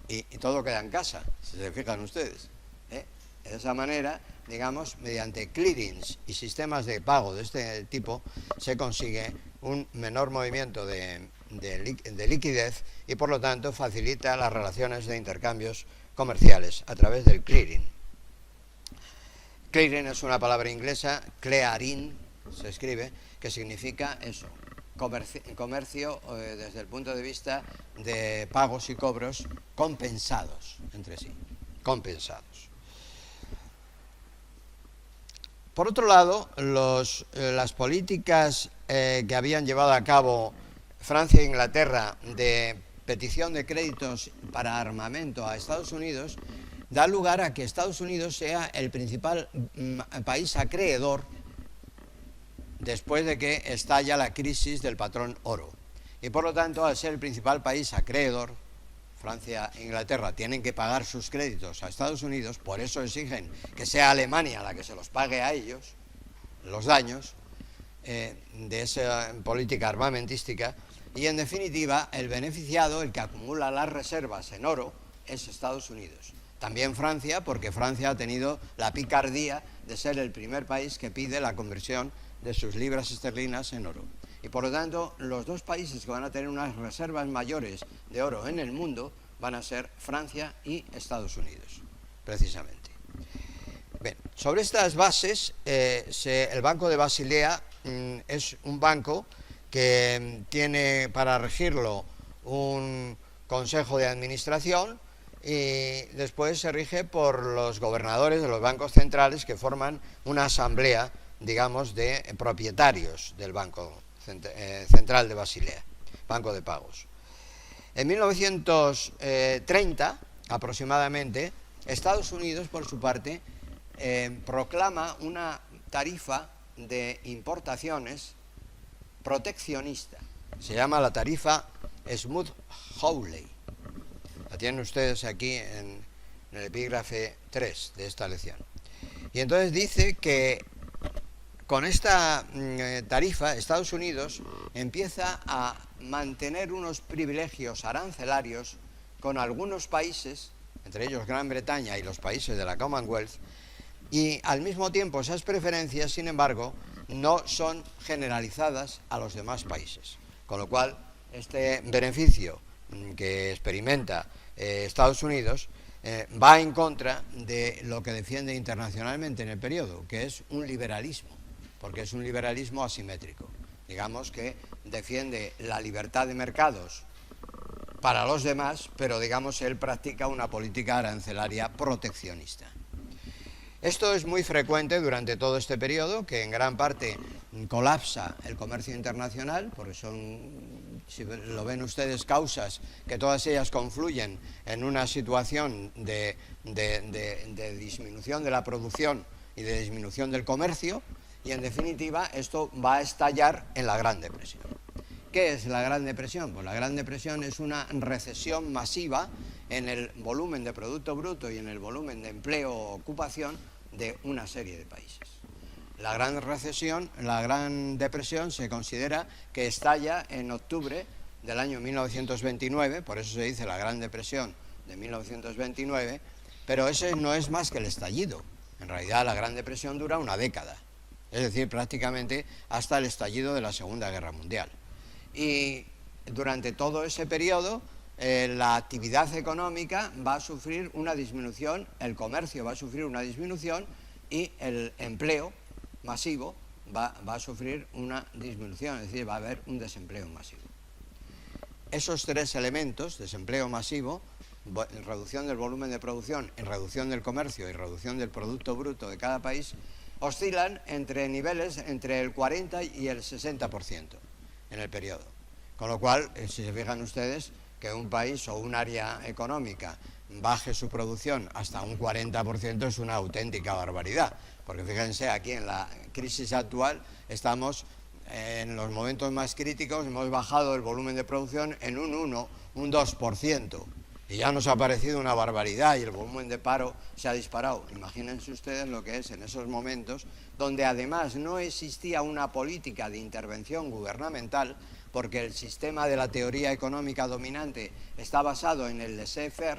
Speaker 1: y todo queda en casa, si se fijan ustedes. De esa manera, digamos, mediante clearings y sistemas de pago de este tipo, se consigue un menor movimiento de liquidez y por lo tanto facilita las relaciones de intercambios comerciales a través del clearing. Clearing es una palabra inglesa, clearing se escribe, que significa eso, comercio desde el punto de vista de pagos y cobros compensados entre sí, compensados. Por otro lado, las políticas que habían llevado a cabo Francia e Inglaterra de petición de créditos para armamento a Estados Unidos da lugar a que Estados Unidos sea el principal país acreedor después de que estalla la crisis del patrón oro. Y por lo tanto, al ser el principal país acreedor, Francia e Inglaterra tienen que pagar sus créditos a Estados Unidos, por eso exigen que sea Alemania la que se los pague a ellos, los daños de esa política armamentística, y en definitiva el beneficiado, el que acumula las reservas en oro, es Estados Unidos. También Francia, porque Francia ha tenido la picardía de ser el primer país que pide la conversión de sus libras esterlinas en oro. Y por lo tanto, los dos países que van a tener unas reservas mayores de oro en el mundo van a ser Francia y Estados Unidos, precisamente. Bien, sobre estas bases, el Banco de Basilea es un banco que tiene para regirlo un consejo de administración y después se rige por los gobernadores de los bancos centrales que forman una asamblea, digamos, de propietarios del Banco Central de Basilea, Banco de Pagos. En 1930, aproximadamente, Estados Unidos, por su parte, proclama una tarifa de importaciones proteccionista. Se llama la tarifa Smoot-Hawley. La tienen ustedes aquí en el epígrafe 3 de esta lección. Y entonces dice que con esta tarifa, Estados Unidos empieza a mantener unos privilegios arancelarios con algunos países, entre ellos Gran Bretaña y los países de la Commonwealth, y al mismo tiempo esas preferencias, sin embargo, no son generalizadas a los demás países. Con lo cual, este beneficio que experimenta Estados Unidos va en contra de lo que defiende internacionalmente en el periodo, que es un liberalismo, porque es un liberalismo asimétrico. Digamos que defiende la libertad de mercados para los demás, pero digamos él practica una política arancelaria proteccionista. Esto es muy frecuente durante todo este periodo, que en gran parte colapsa el comercio internacional, porque son si lo ven ustedes, causas, que todas ellas confluyen en una situación de disminución de la producción y de disminución del comercio, y en definitiva esto va a estallar en la Gran Depresión. ¿Qué es la Gran Depresión? Pues la Gran Depresión es una recesión masiva en el volumen de Producto Bruto y en el volumen de empleo o ocupación de una serie de países. La Gran Depresión se considera que estalla en octubre del año 1929, por eso se dice la Gran Depresión de 1929, pero ese no es más que el estallido. En realidad la Gran Depresión dura una década, es decir, prácticamente hasta el estallido de la Segunda Guerra Mundial. Y durante todo ese periodo la actividad económica va a sufrir una disminución, el comercio va a sufrir una disminución y el empleo masivo va a sufrir una disminución, es decir, va a haber un desempleo masivo. Esos tres elementos, desempleo masivo, reducción del volumen de producción, reducción del comercio y reducción del Producto Bruto de cada país, oscilan entre niveles entre el 40 y el 60% en el periodo. Con lo cual, si se fijan ustedes, que un país o un área económica baje su producción hasta un 40% es una auténtica barbaridad, porque fíjense, aquí en la crisis actual estamos en los momentos más críticos, hemos bajado el volumen de producción en un 1, un 2%, y ya nos ha parecido una barbaridad y el volumen de paro se ha disparado. Imagínense ustedes lo que es en esos momentos, donde además no existía una política de intervención gubernamental, porque el sistema de la teoría económica dominante está basado en el laissez-faire,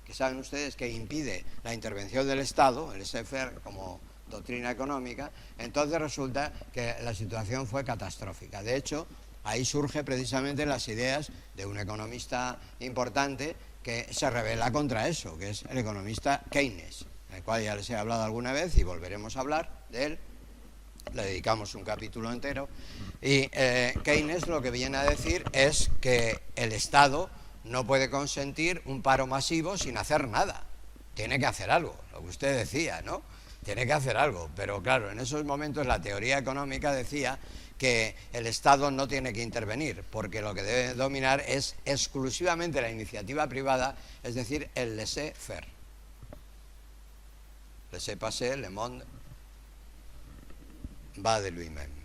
Speaker 1: que saben ustedes que impide la intervención del Estado, el laissez-faire como doctrina económica. Entonces resulta que la situación fue catastrófica. De hecho, ahí surgen precisamente las ideas de un economista importante que se rebela contra eso, que es el economista Keynes, del cual ya les he hablado alguna vez y volveremos a hablar de él. Le dedicamos un capítulo entero. Y Keynes lo que viene a decir es que el Estado no puede consentir un paro masivo sin hacer nada. Tiene que hacer algo, lo que usted decía, ¿no? Tiene que hacer algo, pero claro, en esos momentos la teoría económica decía que el Estado no tiene que intervenir, porque lo que debe dominar es exclusivamente la iniciativa privada, es decir, el laissez-faire. Laissez-passer, le monde va de lui-même.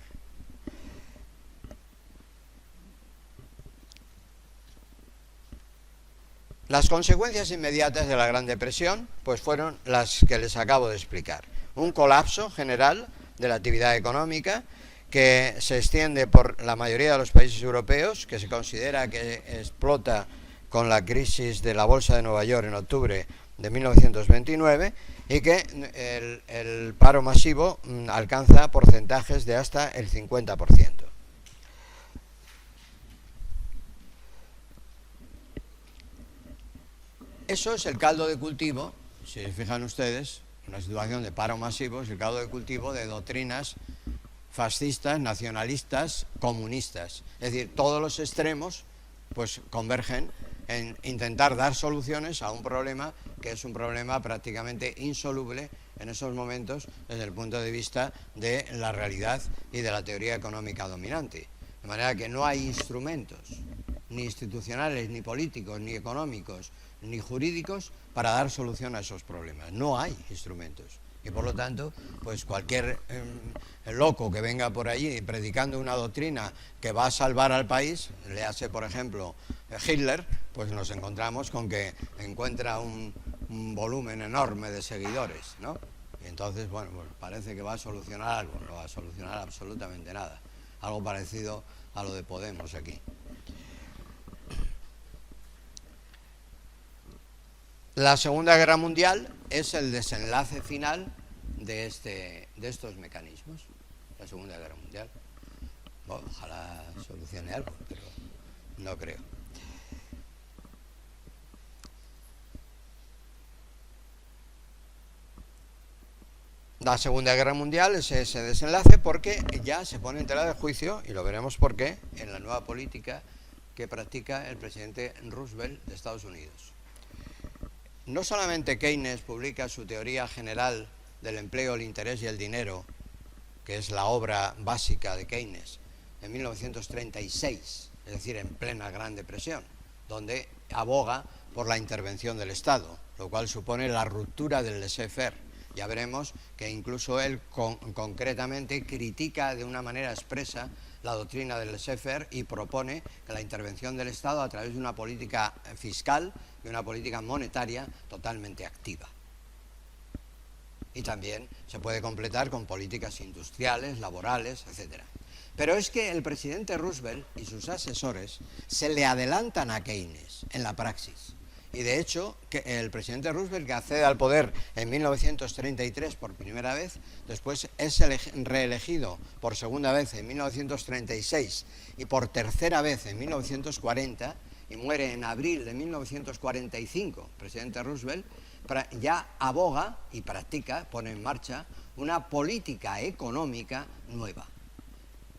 Speaker 1: Las consecuencias inmediatas de la Gran Depresión pues fueron las que les acabo de explicar. Un colapso general de la actividad económica que se extiende por la mayoría de los países europeos, que se considera que explota con la crisis de la Bolsa de Nueva York en octubre de 1929 y que el paro masivo alcanza porcentajes de hasta el 50%. Eso es el caldo de cultivo, si se fijan ustedes, una situación de paro masivo, es el caldo de cultivo de doctrinas fascistas, nacionalistas, comunistas. Es decir, todos los extremos pues convergen en intentar dar soluciones a un problema que es un problema prácticamente insoluble en esos momentos desde el punto de vista de la realidad y de la teoría económica dominante. De manera que no hay instrumentos, ni institucionales, ni políticos, ni económicos, ni jurídicos para dar solución a esos problemas. No hay instrumentos. Y por lo tanto, pues cualquier loco que venga por allí predicando una doctrina que va a salvar al país, le hace por ejemplo Hitler, pues nos encontramos con que encuentra un volumen enorme de seguidores, ¿no? Y entonces, bueno, pues parece que va a solucionar algo, no va a solucionar absolutamente nada. Algo parecido a lo de Podemos aquí. La Segunda Guerra Mundial es el desenlace final de estos mecanismos. La Segunda Guerra Mundial. Bueno, ojalá solucione algo, pero no creo. La Segunda Guerra Mundial es ese desenlace porque ya se pone en tela de juicio, y lo veremos por qué, en la nueva política que practica el presidente Roosevelt de Estados Unidos. No solamente Keynes publica su teoría general del empleo, el interés y el dinero, que es la obra básica de Keynes, en 1936, es decir, en plena Gran Depresión, donde aboga por la intervención del Estado, lo cual supone la ruptura del laissez-faire. Ya veremos que incluso él concretamente critica de una manera expresa la doctrina del laissez-faire y propone que la intervención del Estado a través de una política fiscal y una política monetaria totalmente activa. Y también se puede completar con políticas industriales, laborales, etc. Pero es que el presidente Roosevelt y sus asesores se le adelantan a Keynes en la praxis. Y de hecho, el presidente Roosevelt, que accede al poder en 1933 por primera vez, después es reelegido por segunda vez en 1936 y por tercera vez en 1940, y muere en abril de 1945, presidente Roosevelt, ya aboga y practica, pone en marcha una política económica nueva.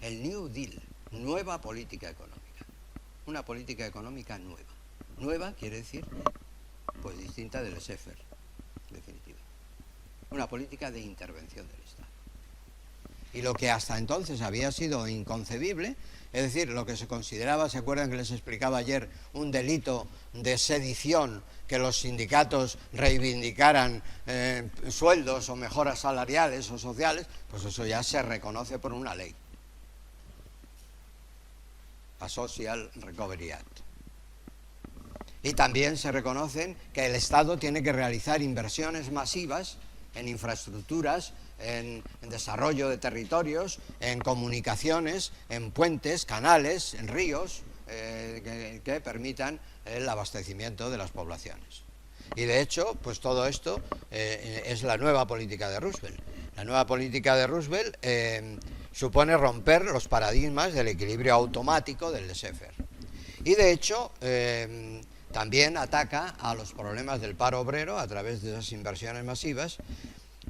Speaker 1: El New Deal, nueva política económica. Una política económica nueva. Nueva quiere decir, pues distinta del laissez-faire, en definitiva. Una política de intervención del Estado. Y lo que hasta entonces había sido inconcebible, es decir, lo que se consideraba, ¿se acuerdan que les explicaba ayer? Un delito de sedición, que los sindicatos reivindicaran sueldos o mejoras salariales o sociales, pues eso ya se reconoce por una ley. La Social Recovery Act. Y también se reconocen que el Estado tiene que realizar inversiones masivas en infraestructuras, en desarrollo de territorios, en comunicaciones, en puentes, canales, en ríos, que permitan el abastecimiento de las poblaciones. Y de hecho, pues todo esto es la nueva política de Roosevelt. La nueva política de Roosevelt supone romper los paradigmas del equilibrio automático del laissez-faire. Y de hecho, también ataca a los problemas del paro obrero a través de esas inversiones masivas.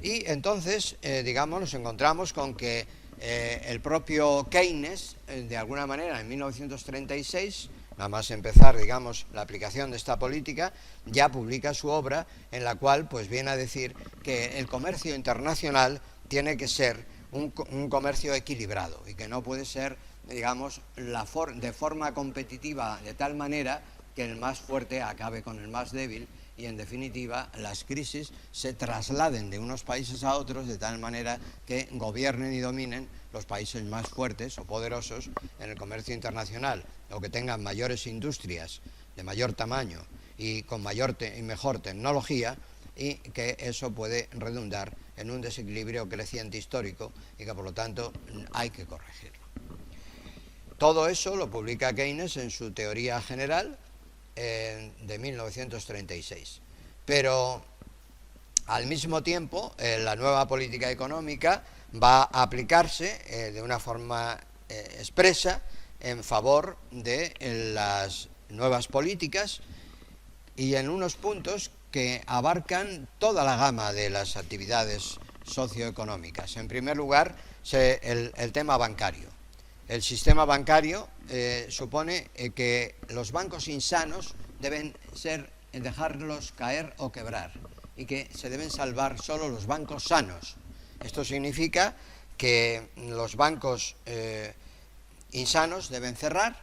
Speaker 1: Y entonces, digamos, nos encontramos con que el propio Keynes, de alguna manera, en 1936, nada más empezar, digamos, la aplicación de esta política, ya publica su obra en la cual pues viene a decir que el comercio internacional tiene que ser un comercio equilibrado y que no puede ser, digamos, de forma competitiva de tal manera que el más fuerte acabe con el más débil y, en definitiva, las crisis se trasladen de unos países a otros de tal manera que gobiernen y dominen los países más fuertes o poderosos en el comercio internacional, o que tengan mayores industrias de mayor tamaño y con mayor y mejor tecnología, y que eso puede redundar en un desequilibrio creciente histórico y que, por lo tanto, hay que corregirlo. Todo eso lo publica Keynes en su teoría general de 1936. Pero al mismo tiempo la nueva política económica va a aplicarse de una forma expresa en favor de las nuevas políticas y en unos puntos que abarcan toda la gama de las actividades socioeconómicas. En primer lugar, el tema bancario. El sistema bancario supone que los bancos insanos deben dejarlos caer o quebrar y que se deben salvar solo los bancos sanos. Esto significa que los bancos insanos deben cerrar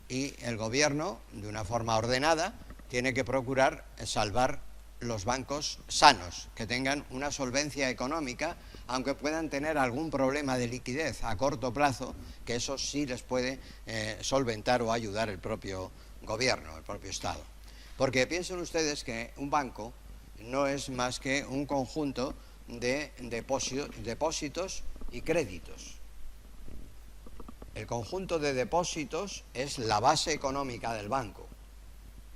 Speaker 1: y el gobierno, de una forma ordenada, tiene que procurar salvar los bancos sanos, que tengan una solvencia económica, aunque puedan tener algún problema de liquidez a corto plazo, que eso sí les puede solventar o ayudar el propio gobierno, el propio Estado. Porque piensen ustedes que un banco no es más que un conjunto de depósitos y créditos. El conjunto de depósitos es la base económica del banco,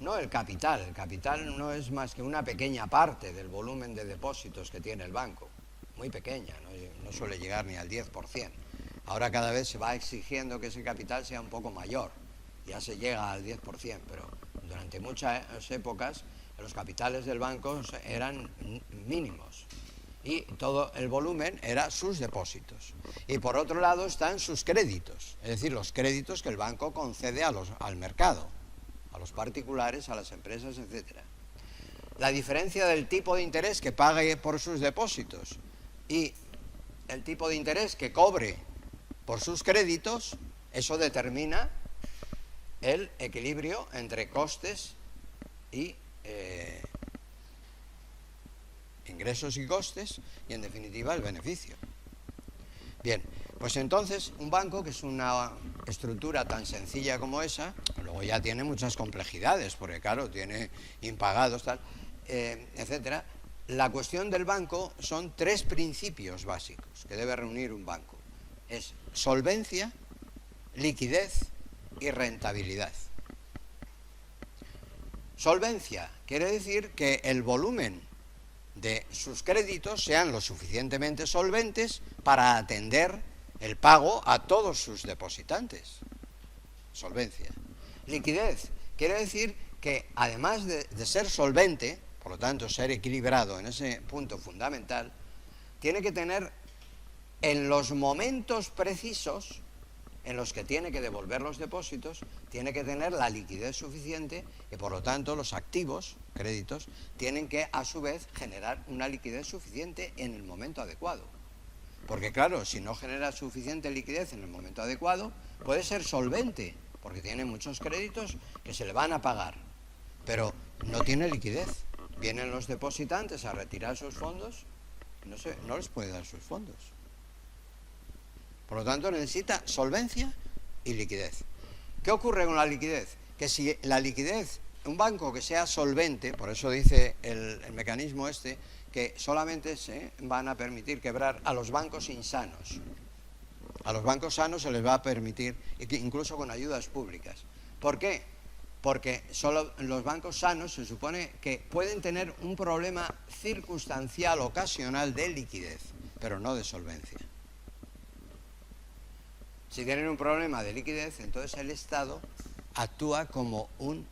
Speaker 1: no el capital. El capital no es más que una pequeña parte del volumen de depósitos que tiene el banco, muy pequeña, no suele llegar ni al 10%. Ahora cada vez se va exigiendo que ese capital sea un poco mayor, ya se llega al 10%, pero durante muchas épocas los capitales del banco eran mínimos y todo el volumen era sus depósitos. Y por otro lado están sus créditos, es decir, los créditos que el banco concede al mercado, a los particulares, a las empresas, etc. La diferencia del tipo de interés que pague por sus depósitos y el tipo de interés que cobre por sus créditos, eso determina el equilibrio entre costes y ingresos y costes, y en definitiva el beneficio. Bien, pues entonces un banco, que es una estructura tan sencilla como esa, luego ya tiene muchas complejidades, porque claro, tiene impagados, tal, etcétera. La cuestión del banco son 3 principios básicos que debe reunir un banco. Es solvencia, liquidez y rentabilidad. Solvencia quiere decir que el volumen de sus créditos sean lo suficientemente solventes para atender el pago a todos sus depositantes. Solvencia. Liquidez quiere decir que además de ser solvente, por lo tanto ser equilibrado en ese punto fundamental, tiene que tener en los momentos precisos en los que tiene que devolver los depósitos, tiene que tener la liquidez suficiente y por lo tanto los activos, créditos, tienen que a su vez generar una liquidez suficiente en el momento adecuado. Porque claro, si no genera suficiente liquidez en el momento adecuado, puede ser solvente, porque tiene muchos créditos que se le van a pagar, pero no tiene liquidez. Vienen los depositantes a retirar sus fondos y no les puede dar sus fondos. Por lo tanto, necesita solvencia y liquidez. ¿Qué ocurre con la liquidez? Que si la liquidez, un banco que sea solvente, por eso dice el mecanismo este, que solamente se van a permitir quebrar a los bancos insanos. A los bancos sanos se les va a permitir, incluso con ayudas públicas. ¿Por qué? Porque solo los bancos sanos se supone que pueden tener un problema circunstancial, ocasional de liquidez, pero no de solvencia. Si tienen un problema de liquidez, entonces el Estado actúa como un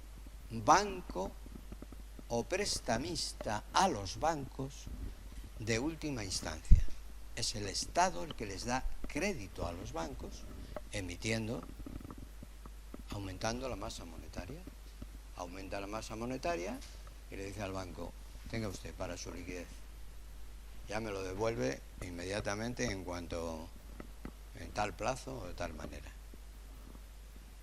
Speaker 1: banco o prestamista a los bancos de última instancia. Es el Estado el que les da crédito a los bancos, aumentando la masa monetaria. Aumenta la masa monetaria y le dice al banco, tenga usted para su liquidez. Ya me lo devuelve inmediatamente en tal plazo o de tal manera.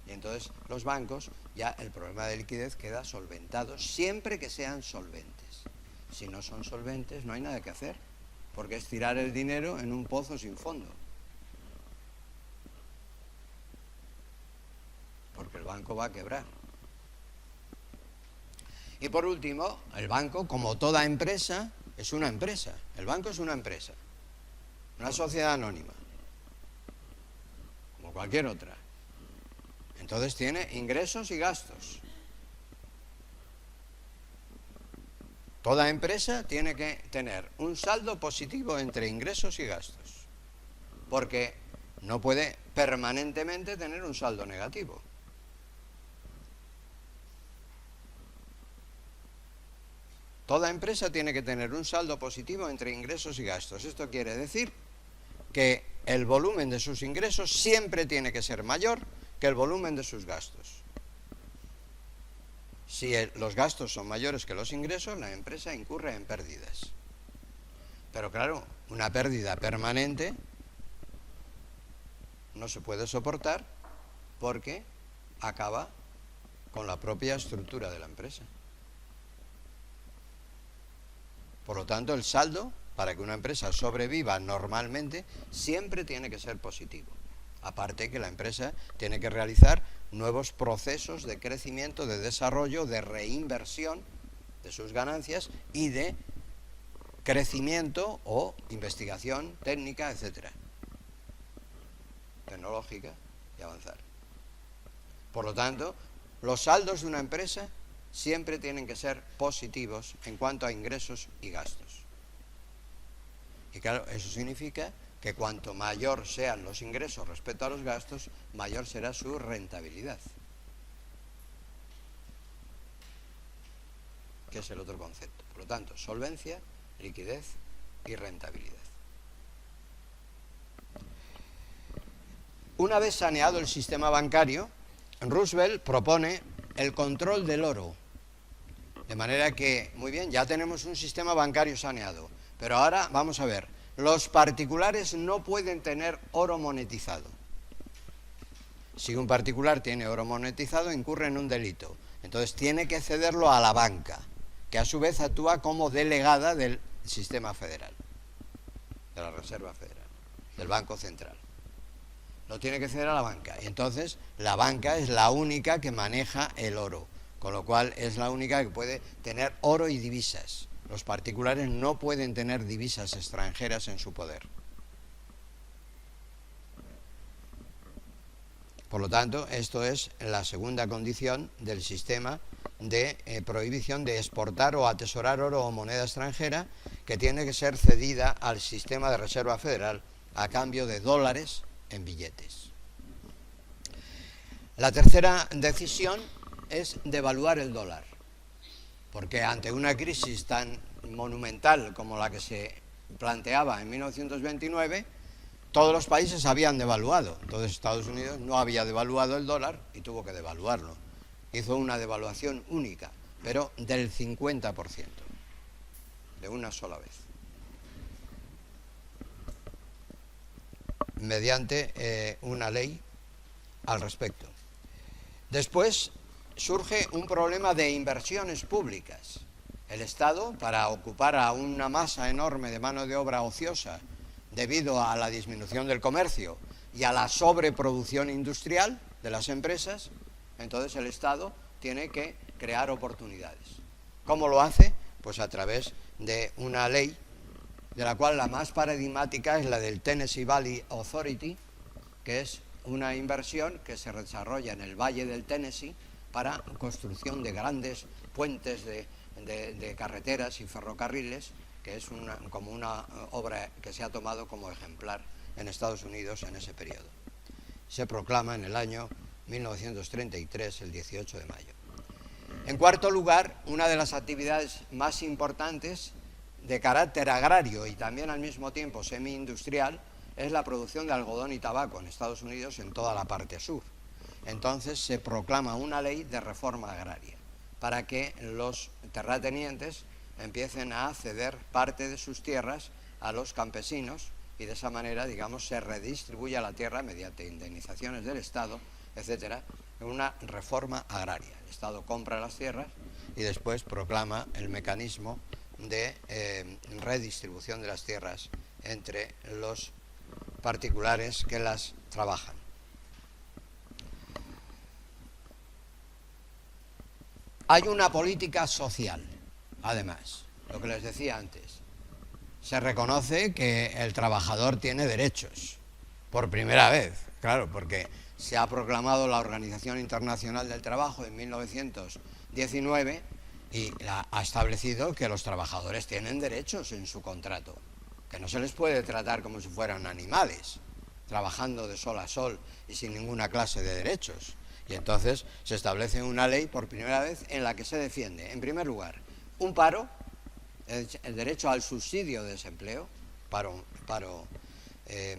Speaker 1: Y entonces los bancos, ya el problema de liquidez queda solventado siempre que sean solventes. Si no son solventes no hay nada que hacer, porque es tirar el dinero en un pozo sin fondo. Porque el banco va a quebrar. Y por último, el banco, como toda empresa, es una empresa. El banco es una empresa, una sociedad anónima, como cualquier otra. Entonces tiene ingresos y gastos. Toda empresa tiene que tener un saldo positivo entre ingresos y gastos, porque no puede permanentemente tener un saldo negativo. Toda empresa tiene que tener un saldo positivo entre ingresos y gastos. Esto quiere decir que el volumen de sus ingresos siempre tiene que ser mayor que el volumen de sus gastos. Si los gastos son mayores que los ingresos, la empresa incurre en pérdidas. Pero claro, una pérdida permanente no se puede soportar porque acaba con la propia estructura de la empresa. Por lo tanto, el saldo, para que una empresa sobreviva normalmente, siempre tiene que ser positivo. Aparte que la empresa tiene que realizar nuevos procesos de crecimiento, de desarrollo, de reinversión de sus ganancias y de crecimiento o investigación técnica, etcétera, tecnológica y avanzar. Por lo tanto, los saldos de una empresa siempre tienen que ser positivos en cuanto a ingresos y gastos. Y claro, eso significa que cuanto mayor sean los ingresos respecto a los gastos, mayor será su rentabilidad, que es el otro concepto. Por lo tanto, solvencia, liquidez y rentabilidad. Una vez saneado el sistema bancario, Roosevelt propone el control del oro. De manera que, muy bien, ya tenemos un sistema bancario saneado, pero ahora vamos a ver, los particulares no pueden tener oro monetizado. Si un particular tiene oro monetizado, incurre en un delito. Entonces tiene que cederlo a la banca, que a su vez actúa como delegada del sistema federal, de la Reserva Federal, del Banco Central. Lo tiene que ceder a la banca. Y entonces la banca es la única que maneja el oro, con lo cual es la única que puede tener oro y divisas. Los particulares no pueden tener divisas extranjeras en su poder. Por lo tanto, esto es la segunda condición del sistema de prohibición de exportar o atesorar oro o moneda extranjera, que tiene que ser cedida al sistema de Reserva Federal a cambio de dólares en billetes. La tercera decisión es devaluar el dólar, porque ante una crisis tan monumental como la que se planteaba en 1929, todos los países habían devaluado. Entonces Estados Unidos no había devaluado el dólar y tuvo que devaluarlo. Hizo una devaluación única, pero del 50%, de una sola vez, mediante una ley al respecto. Después surge un problema de inversiones públicas. El Estado, para ocupar a una masa enorme de mano de obra ociosa debido a la disminución del comercio y a la sobreproducción industrial de las empresas, entonces el Estado tiene que crear oportunidades. ¿Cómo lo hace? Pues a través de una ley, de la cual la más paradigmática es la del Tennessee Valley Authority, que es una inversión que se desarrolla en el Valle del Tennessee para construcción de grandes puentes de carreteras y ferrocarriles, que es como una obra que se ha tomado como ejemplar en Estados Unidos en ese periodo. Se proclama en el año 1933, el 18 de mayo. En cuarto lugar, una de las actividades más importantes de carácter agrario y también al mismo tiempo semi-industrial es la producción de algodón y tabaco en Estados Unidos en toda la parte sur. Entonces se proclama una ley de reforma agraria para que los terratenientes empiecen a ceder parte de sus tierras a los campesinos y de esa manera, digamos, se redistribuye la tierra mediante indemnizaciones del Estado, etcétera, en una reforma agraria. El Estado compra las tierras y después proclama el mecanismo de redistribución de las tierras entre los particulares que las trabajan. Hay una política social, además, lo que les decía antes. Se reconoce que el trabajador tiene derechos, por primera vez, claro, porque se ha proclamado la Organización Internacional del Trabajo en 1919 y ha establecido que los trabajadores tienen derechos en su contrato, que no se les puede tratar como si fueran animales, trabajando de sol a sol y sin ninguna clase de derechos. Y entonces se establece una ley por primera vez en la que se defiende, en primer lugar, un paro, el derecho al subsidio de desempleo, el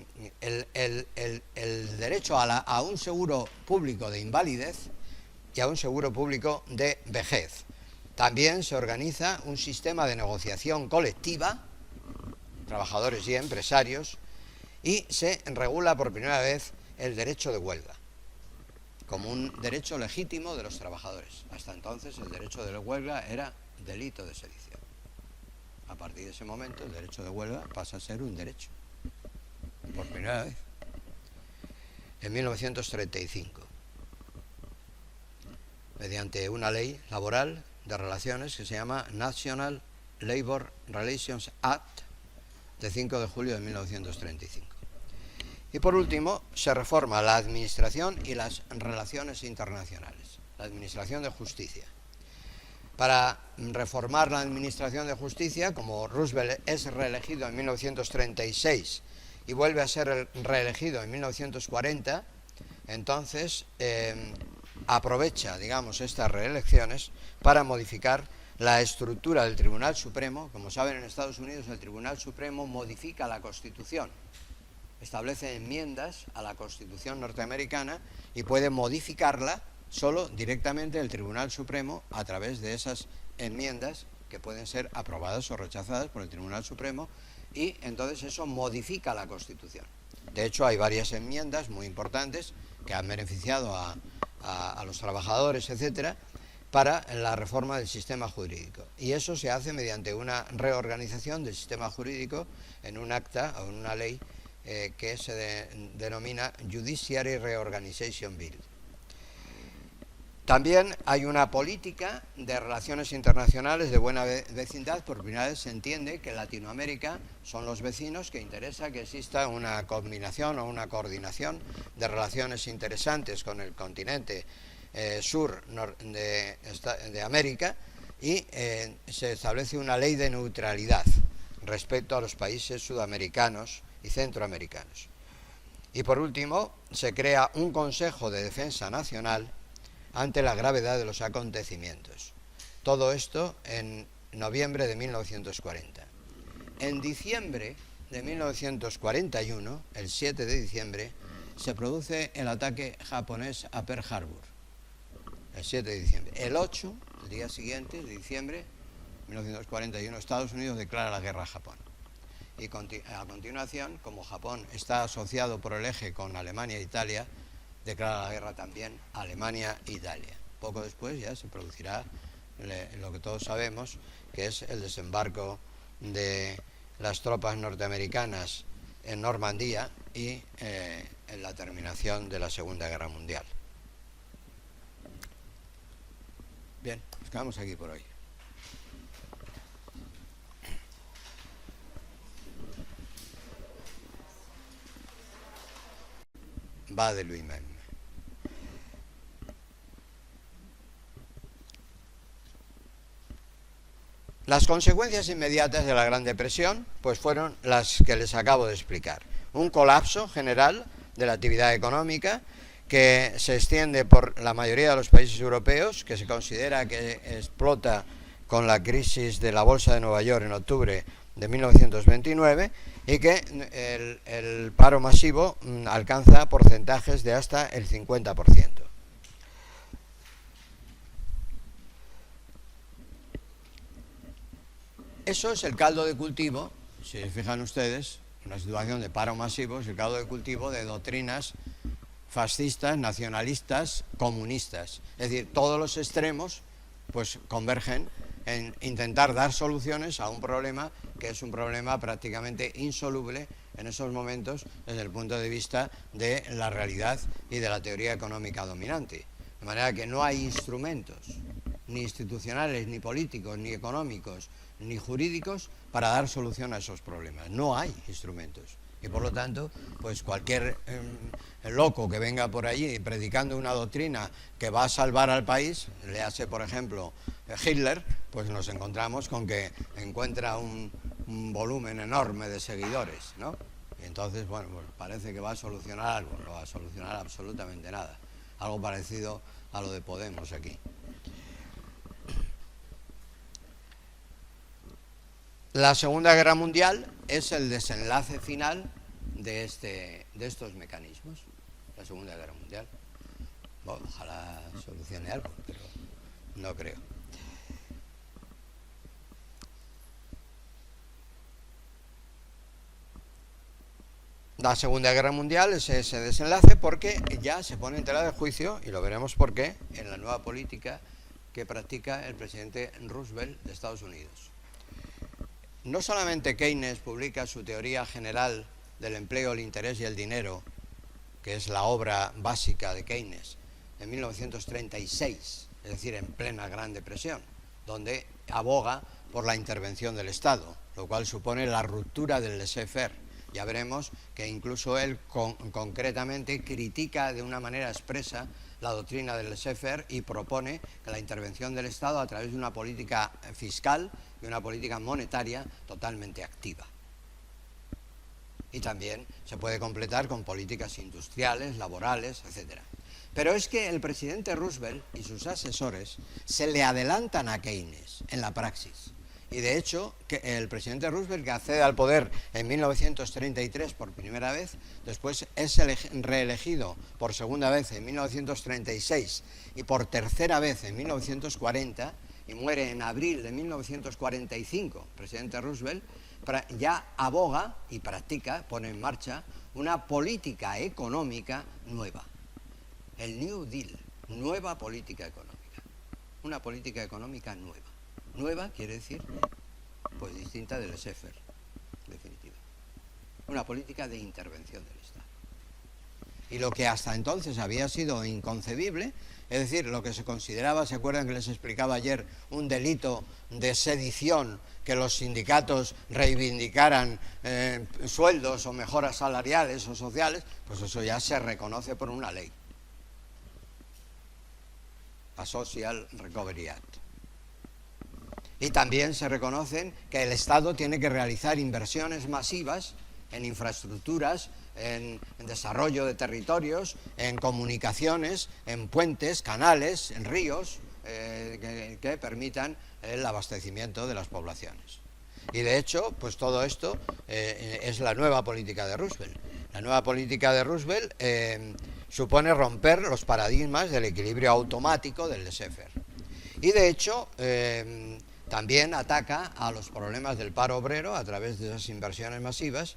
Speaker 1: derecho a un seguro público de invalidez y a un seguro público de vejez. También se organiza un sistema de negociación colectiva, trabajadores y empresarios, y se regula por primera vez el derecho de huelga como un derecho legítimo de los trabajadores. Hasta entonces el derecho de huelga era delito de sedición. A partir de ese momento el derecho de huelga pasa a ser un derecho, por primera vez, en 1935, mediante una ley laboral de relaciones que se llama National Labor Relations Act, de 5 de julio de 1935. Y por último, se reforma la administración y las relaciones internacionales, la administración de justicia. Para reformar la administración de justicia, como Roosevelt es reelegido en 1936 y vuelve a ser reelegido en 1940, entonces aprovecha, digamos, estas reelecciones para modificar la estructura del Tribunal Supremo. Como saben, en Estados Unidos el Tribunal Supremo modifica la Constitución, establece enmiendas a la Constitución norteamericana y puede modificarla solo directamente el Tribunal Supremo a través de esas enmiendas que pueden ser aprobadas o rechazadas por el Tribunal Supremo, y entonces eso modifica la Constitución. De hecho, hay varias enmiendas muy importantes que han beneficiado a los trabajadores, etcétera, para la reforma del sistema jurídico. Y eso se hace mediante una reorganización del sistema jurídico en un acta o en una ley que se denomina Judiciary Reorganization Bill. También hay una política de relaciones internacionales de buena vecindad. Por primera vez se entiende que Latinoamérica son los vecinos, que interesa que exista una combinación o una coordinación de relaciones interesantes con el continente sur de América, y se establece una ley de neutralidad respecto a los países sudamericanos y centroamericanos. Y por último, se crea un Consejo de Defensa Nacional ante la gravedad de los acontecimientos. Todo esto en noviembre de 1940. En diciembre de 1941, el 7 de diciembre, se produce el ataque japonés a Pearl Harbor. El 7 de diciembre. El 8, el día siguiente, de diciembre de 1941, Estados Unidos declara la guerra a Japón. Y a continuación, como Japón está asociado por el eje con Alemania e Italia, declara la guerra también a Alemania e Italia. Poco después ya se producirá lo que todos sabemos, que es el desembarco de las tropas norteamericanas en Normandía y en la terminación de la Segunda Guerra Mundial. Bien, nos quedamos aquí por hoy. Va de lui-même. Las consecuencias inmediatas de la Gran Depresión pues fueron las que les acabo de explicar. Un colapso general de la actividad económica que se extiende por la mayoría de los países europeos, que se considera que explota con la crisis de la Bolsa de Nueva York en octubre de 1929, y que el paro masivo alcanza porcentajes de hasta el 50%. Eso es el caldo de cultivo, si se fijan ustedes, una situación de paro masivo es el caldo de cultivo de doctrinas fascistas, nacionalistas, comunistas. Es decir, todos los extremos pues convergen en intentar dar soluciones a un problema que es un problema prácticamente insoluble en esos momentos desde el punto de vista de la realidad y de la teoría económica dominante. De manera que no hay instrumentos, ni institucionales, ni políticos, ni económicos, ni jurídicos para dar solución a esos problemas. No hay instrumentos. Y por lo tanto, pues cualquier loco que venga por allí predicando una doctrina que va a salvar al país, le hace por ejemplo Hitler, pues nos encontramos con que encuentra un volumen enorme de seguidores, ¿no? Y entonces, bueno, pues parece que va a solucionar algo, no va a solucionar absolutamente nada. Algo parecido a lo de Podemos aquí. La Segunda Guerra Mundial es el desenlace final de estos mecanismos. La Segunda Guerra Mundial. Bueno, ojalá solucione algo, pero no creo. La Segunda Guerra Mundial es ese desenlace porque ya se pone en tela de juicio, y lo veremos por qué, en la nueva política que practica el presidente Roosevelt de Estados Unidos. No solamente Keynes publica su teoría general del empleo, el interés y el dinero, que es la obra básica de Keynes, en 1936, es decir, en plena Gran Depresión, donde aboga por la intervención del Estado, lo cual supone la ruptura del laissez-faire. Ya veremos que incluso él concretamente critica de una manera expresa la doctrina del laissez-faire y propone que la intervención del Estado a través de una política fiscal y una política monetaria totalmente activa. Y también se puede completar con políticas industriales, laborales, etc. Pero es que el presidente Roosevelt y sus asesores se le adelantan a Keynes en la praxis. Y de hecho, el presidente Roosevelt, que accede al poder en 1933 por primera vez, después es reelegido por segunda vez en 1936 y por tercera vez en 1940, y muere en abril de 1945, presidente Roosevelt, ya aboga y practica, pone en marcha una política económica nueva. el New Deal, nueva política económica. Una política económica nueva. Nueva quiere decir, pues distinta del laissez-faire, en definitiva. Una política de intervención del Estado. Y lo que hasta entonces había sido inconcebible, es decir, lo que se consideraba, ¿se acuerdan que les explicaba ayer, un delito de sedición, que los sindicatos reivindicaran sueldos o mejoras salariales o sociales? Pues eso ya se reconoce por una ley, la Social Recovery Act. Y también se reconocen que el Estado tiene que realizar inversiones masivas en infraestructuras, en desarrollo de territorios, en comunicaciones, en puentes, canales, en ríos, que permitan el abastecimiento de las poblaciones. Y de hecho, pues todo esto es la nueva política de Roosevelt. La nueva política de Roosevelt supone romper los paradigmas del equilibrio automático del laissez-faire. Y de hecho, también ataca a los problemas del paro obrero a través de esas inversiones masivas.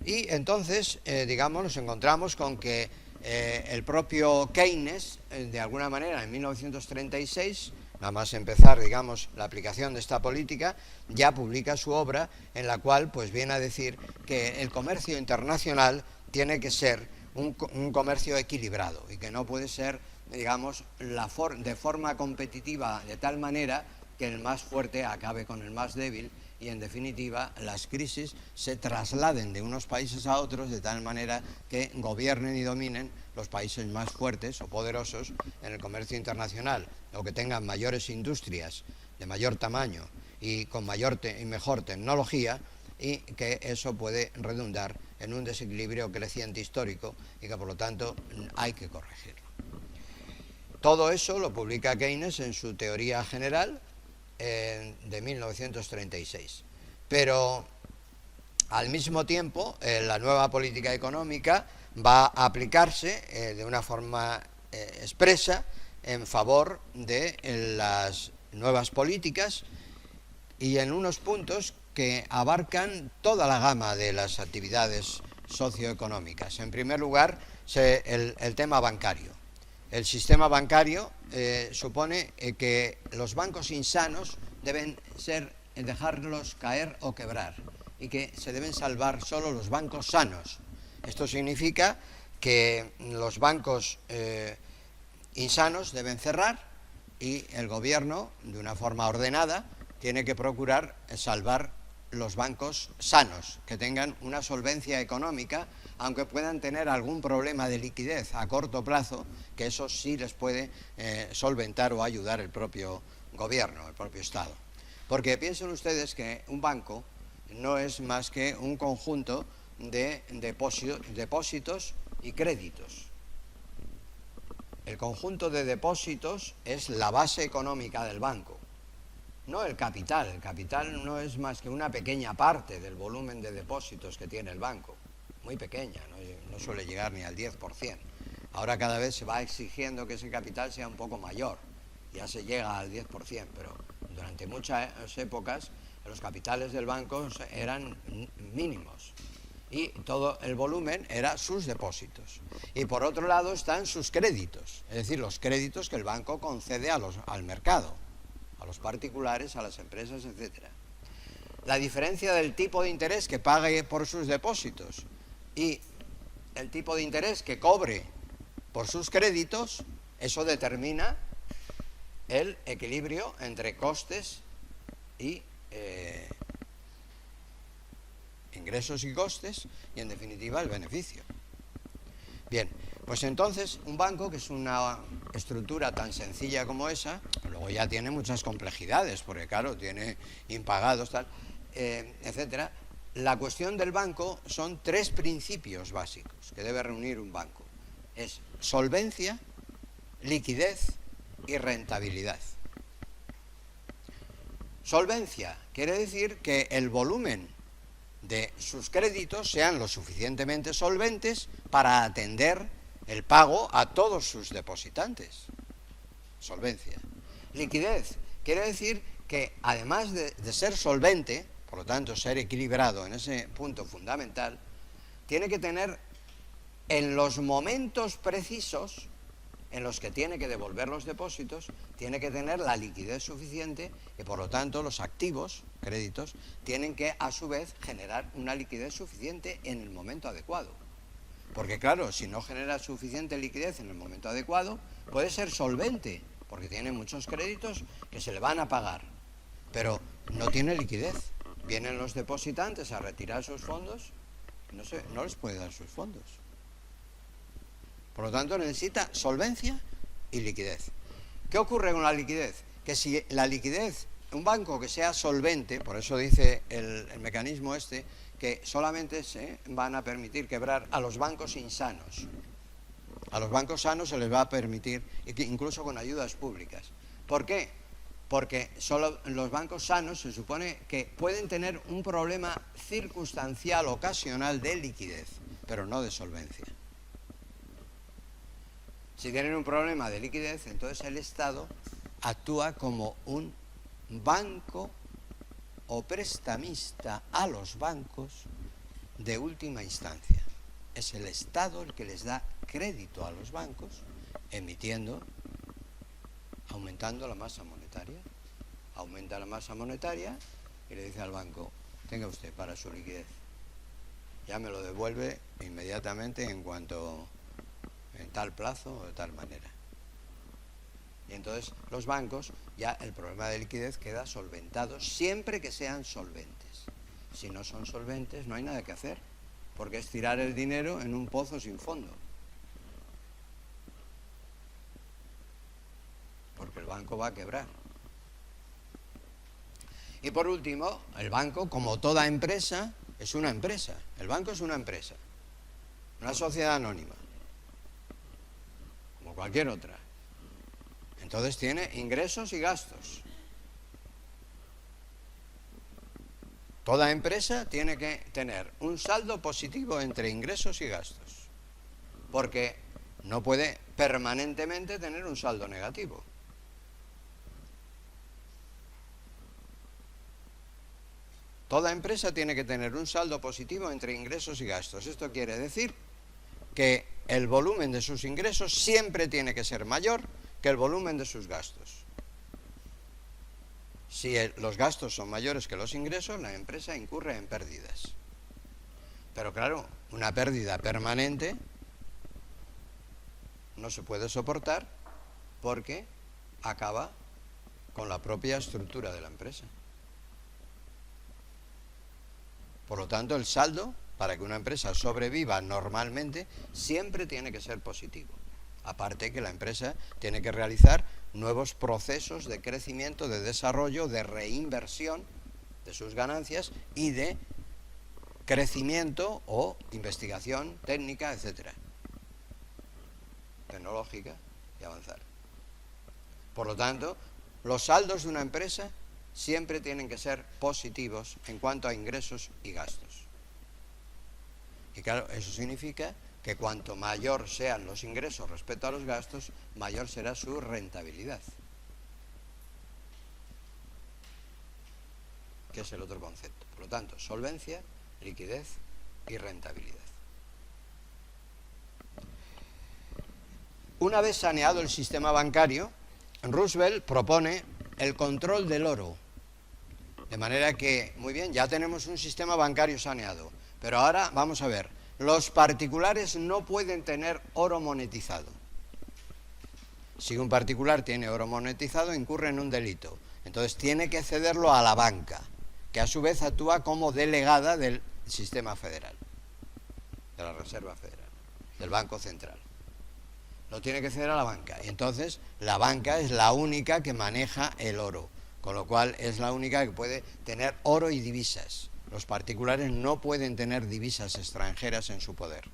Speaker 1: Y entonces, digamos, nos encontramos con que el propio Keynes, de alguna manera, en 1936, nada más empezar, digamos, la aplicación de esta política, ya publica su obra en la cual pues viene a decir que el comercio internacional tiene que ser un comercio equilibrado y que no puede ser, digamos, de forma competitiva de tal manera que el más fuerte acabe con el más débil y, en definitiva, las crisis se trasladen de unos países a otros de tal manera que gobiernen y dominen los países más fuertes o poderosos en el comercio internacional, o que tengan mayores industrias de mayor tamaño y con mayor y mejor tecnología, y que eso puede redundar en un desequilibrio creciente histórico y que, por lo tanto, hay que corregirlo. Todo eso lo publica Keynes en su teoría general de 1936. Pero al mismo tiempo la nueva política económica va a aplicarse de una forma expresa en favor de las nuevas políticas y en unos puntos que abarcan toda la gama de las actividades socioeconómicas. En primer lugar, el tema bancario. El sistema bancario supone que los bancos insanos deben dejarlos caer o quebrar y que se deben salvar solo los bancos sanos. Esto significa que los bancos insanos deben cerrar y el gobierno, de una forma ordenada, tiene que procurar salvar los bancos sanos, que tengan una solvencia económica, aunque puedan tener algún problema de liquidez a corto plazo, que eso sí les puede solventar o ayudar el propio gobierno, el propio Estado. Porque piensen ustedes que un banco no es más que un conjunto de depósitos y créditos. El conjunto de depósitos es la base económica del banco, no el capital. El capital no es más que una pequeña parte del volumen de depósitos que tiene el banco, muy pequeña, no suele llegar ni al 10%. Ahora cada vez se va exigiendo que ese capital sea un poco mayor, ya se llega al 10%, pero durante muchas épocas los capitales del banco eran mínimos y todo el volumen era sus depósitos. Y por otro lado están sus créditos, es decir, los créditos que el banco concede al mercado, a los particulares, a las empresas, etc. La diferencia del tipo de interés que pague por sus depósitos y el tipo de interés que cobre por sus créditos, eso determina el equilibrio entre costes y ingresos y costes y, en definitiva, el beneficio. Bien, pues entonces un banco, que es una estructura tan sencilla como esa, luego ya tiene muchas complejidades, porque claro, tiene impagados, tal, etcétera. La cuestión del banco son tres principios básicos que debe reunir un banco. Es solvencia, liquidez y rentabilidad. Solvencia quiere decir que el volumen de sus créditos sean lo suficientemente solventes para atender el pago a todos sus depositantes. Solvencia. Liquidez quiere decir que, además de ser solvente, por lo tanto ser equilibrado en ese punto fundamental, tiene que tener en los momentos precisos en los que tiene que devolver los depósitos, tiene que tener la liquidez suficiente y por lo tanto los activos, créditos, tienen que a su vez generar una liquidez suficiente en el momento adecuado. Porque claro, si no genera suficiente liquidez en el momento adecuado, puede ser solvente, porque tiene muchos créditos que se le van a pagar, pero no tiene liquidez. Vienen los depositantes a retirar sus fondos, no les puede dar sus fondos. Por lo tanto, necesita solvencia y liquidez. ¿Qué ocurre con la liquidez? Que si la liquidez, un banco que sea solvente, por eso dice el mecanismo este, que solamente se van a permitir quebrar a los bancos insanos. A los bancos sanos se les va a permitir, incluso con ayudas públicas. ¿Por qué? Porque solo los bancos sanos se supone que pueden tener un problema circunstancial, ocasional de liquidez, pero no de solvencia. Si tienen un problema de liquidez, entonces el Estado actúa como un banco o prestamista a los bancos de última instancia. Es el Estado el que les da crédito a los bancos, aumentando la masa monetaria. Aumenta la masa monetaria y le dice al banco, tenga usted para su liquidez. Ya me lo devuelve inmediatamente en tal plazo o de tal manera. Y entonces los bancos, ya el problema de liquidez queda solventado siempre que sean solventes. Si no son solventes no hay nada que hacer, porque es tirar el dinero en un pozo sin fondo. Porque el banco va a quebrar. Y por último, el banco, como toda empresa, es una empresa. El banco es una empresa, una sociedad anónima, como cualquier otra. Entonces tiene ingresos y gastos. Toda empresa tiene que tener un saldo positivo entre ingresos y gastos, porque no puede permanentemente tener un saldo negativo. Toda empresa tiene que tener un saldo positivo entre ingresos y gastos. Esto quiere decir que el volumen de sus ingresos siempre tiene que ser mayor que el volumen de sus gastos. Si los gastos son mayores que los ingresos, la empresa incurre en pérdidas. Pero claro, una pérdida permanente no se puede soportar porque acaba con la propia estructura de la empresa. Por lo tanto, el saldo, para que una empresa sobreviva normalmente, siempre tiene que ser positivo. Aparte que la empresa tiene que realizar nuevos procesos de crecimiento, de desarrollo, de reinversión de sus ganancias y de crecimiento o investigación técnica, etcétera, tecnológica y avanzar. Por lo tanto, los saldos de una empresa siempre tienen que ser positivos en cuanto a ingresos y gastos. Y claro, eso significa que cuanto mayor sean los ingresos respecto a los gastos, mayor será su rentabilidad, que es el otro concepto. Por lo tanto, solvencia, liquidez y rentabilidad. Una vez saneado el sistema bancario, Roosevelt propone el control del oro. De manera que, muy bien, ya tenemos un sistema bancario saneado, pero ahora vamos a ver, los particulares no pueden tener oro monetizado. Si un particular tiene oro monetizado, incurre en un delito. Entonces tiene que cederlo a la banca, que a su vez actúa como delegada del sistema federal, de la Reserva Federal, del Banco Central. Lo tiene que ceder a la banca. Y entonces la banca es la única que maneja el oro, con lo cual es la única que puede tener oro y divisas. Los particulares no pueden tener divisas extranjeras en su poder.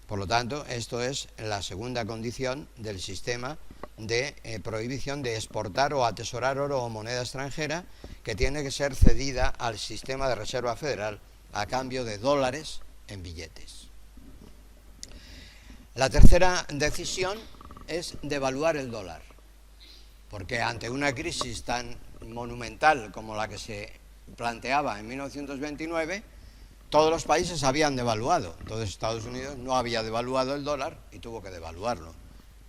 Speaker 1: Por lo tanto, esto es la segunda condición del sistema de prohibición de exportar o atesorar oro o moneda extranjera, que tiene que ser cedida al sistema de Reserva Federal a cambio de dólares en billetes. La tercera decisión es devaluar el dólar, porque ante una crisis tan monumental como la que se planteaba en 1929, todos los países habían devaluado. Entonces Estados Unidos no había devaluado el dólar y tuvo que devaluarlo.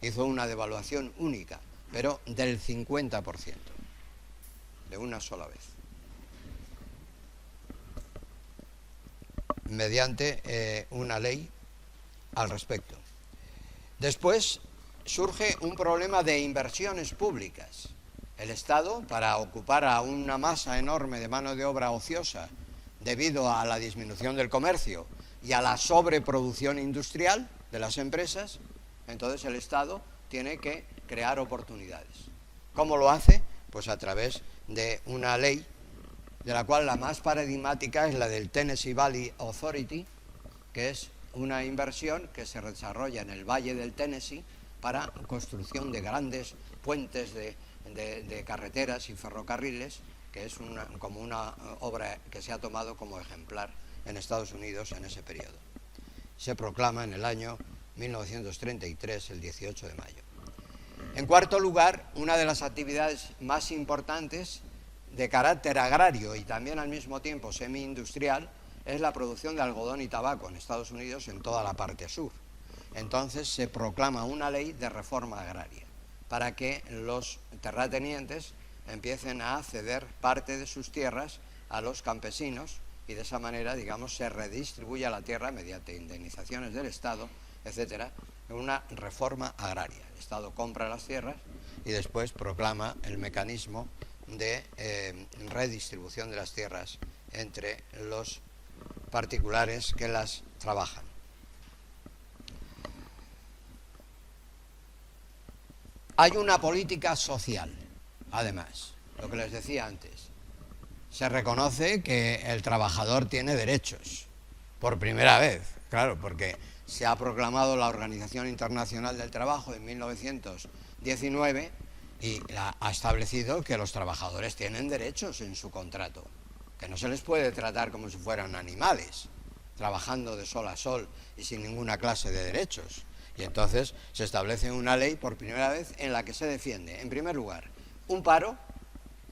Speaker 1: Hizo una devaluación única, pero del 50%, de una sola vez, mediante una ley al respecto. Después surge un problema de inversiones públicas. El Estado, para ocupar a una masa enorme de mano de obra ociosa debido a la disminución del comercio y a la sobreproducción industrial de las empresas, entonces el Estado tiene que crear oportunidades. ¿Cómo lo hace? Pues a través de una ley, de la cual la más paradigmática es la del Tennessee Valley Authority, que es una inversión que se desarrolla en el Valle del Tennessee para construcción de grandes puentes de carreteras y ferrocarriles, que es como una obra que se ha tomado como ejemplar en Estados Unidos en ese periodo. Se proclama en el año 1933, el 18 de mayo. En cuarto lugar, una de las actividades más importantes de carácter agrario y también al mismo tiempo semi-industrial es la producción de algodón y tabaco en Estados Unidos en toda la parte sur. Entonces se proclama una ley de reforma agraria para que los terratenientes empiecen a ceder parte de sus tierras a los campesinos y de esa manera, digamos, se redistribuye la tierra mediante indemnizaciones del Estado, etcétera, en una reforma agraria. El Estado compra las tierras y después proclama el mecanismo de redistribución de las tierras entre los particulares que las trabajan. Hay una política social, además, lo que les decía antes. Se reconoce que el trabajador tiene derechos, por primera vez, claro, porque se ha proclamado la Organización Internacional del Trabajo en 1919 y ha establecido que los trabajadores tienen derechos en su contrato, que no se les puede tratar como si fueran animales, trabajando de sol a sol y sin ninguna clase de derechos. Y entonces se establece una ley por primera vez en la que se defiende, en primer lugar, un paro,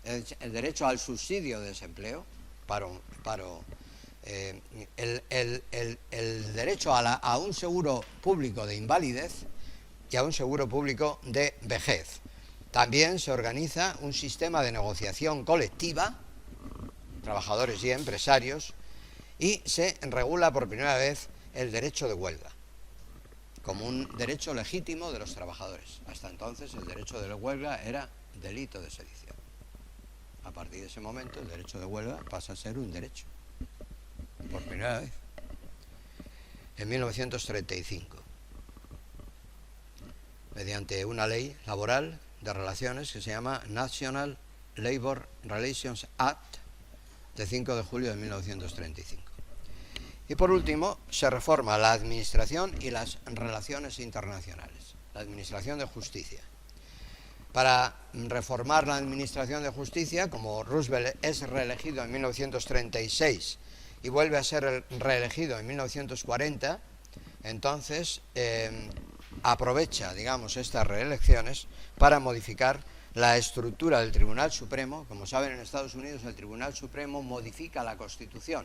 Speaker 1: el derecho al subsidio de desempleo, el derecho a un seguro público de invalidez y a un seguro público de vejez. También se organiza un sistema de negociación colectiva, trabajadores y empresarios, y se regula por primera vez el derecho de huelga como un derecho legítimo de los trabajadores. Hasta entonces el derecho de huelga era delito de sedición. A partir de ese momento el derecho de huelga pasa a ser un derecho, por primera vez, en 1935, mediante una ley laboral de relaciones que se llama National Labor Relations Act, de 5 de julio de 1935. Y por último, se reforma la administración y las relaciones internacionales, la administración de justicia. Para reformar la administración de justicia, como Roosevelt es reelegido en 1936 y vuelve a ser reelegido en 1940, entonces aprovecha, digamos, estas reelecciones para modificar la estructura del Tribunal Supremo. Como saben, en Estados Unidos el Tribunal Supremo modifica la Constitución,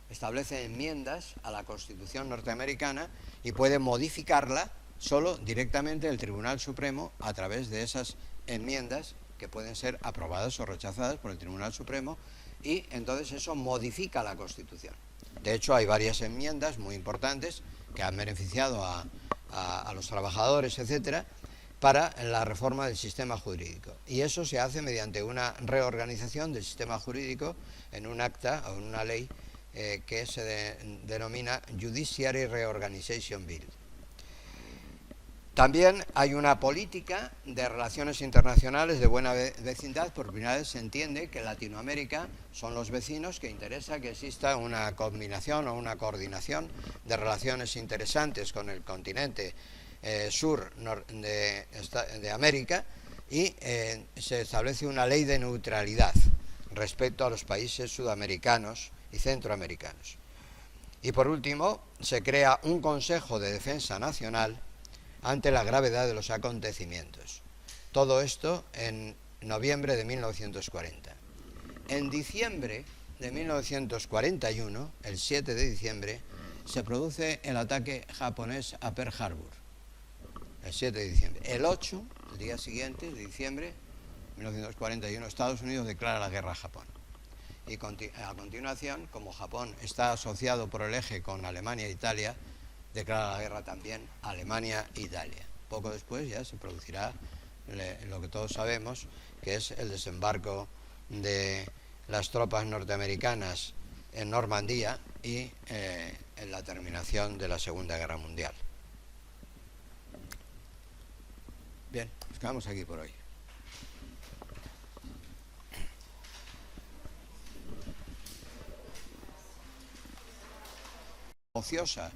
Speaker 1: establece enmiendas a la Constitución norteamericana y puede modificarla solo directamente el Tribunal Supremo a través de esas enmiendas que pueden ser aprobadas o rechazadas por el Tribunal Supremo, y entonces eso modifica la Constitución. De hecho, hay varias enmiendas muy importantes que han beneficiado a los trabajadores, etcétera, para la reforma del sistema jurídico. Y eso se hace mediante una reorganización del sistema jurídico en un acta o en una ley que se denomina Judiciary Reorganization Bill. También hay una política de relaciones internacionales de buena vecindad. Por primera vez se entiende que Latinoamérica son los vecinos, que interesa que exista una combinación o una coordinación de relaciones interesantes con el continente sur de América, y se establece una ley de neutralidad respecto a los países sudamericanos y centroamericanos. Y por último, se crea un Consejo de Defensa Nacional ante la gravedad de los acontecimientos. Todo esto en noviembre de 1940. En diciembre de 1941, el 7 de diciembre, se produce el ataque japonés a Pearl Harbor, el 7 de diciembre. El 8, el día siguiente, de diciembre de 1941, Estados Unidos declara la guerra a Japón. Y a continuación, como Japón está asociado por el eje con Alemania e Italia, declara la guerra también a Alemania e Italia. Poco después ya se producirá lo que todos sabemos, que es el desembarco de las tropas norteamericanas en Normandía y en la terminación de la Segunda Guerra Mundial. Bien, nos quedamos aquí por hoy. Ociosa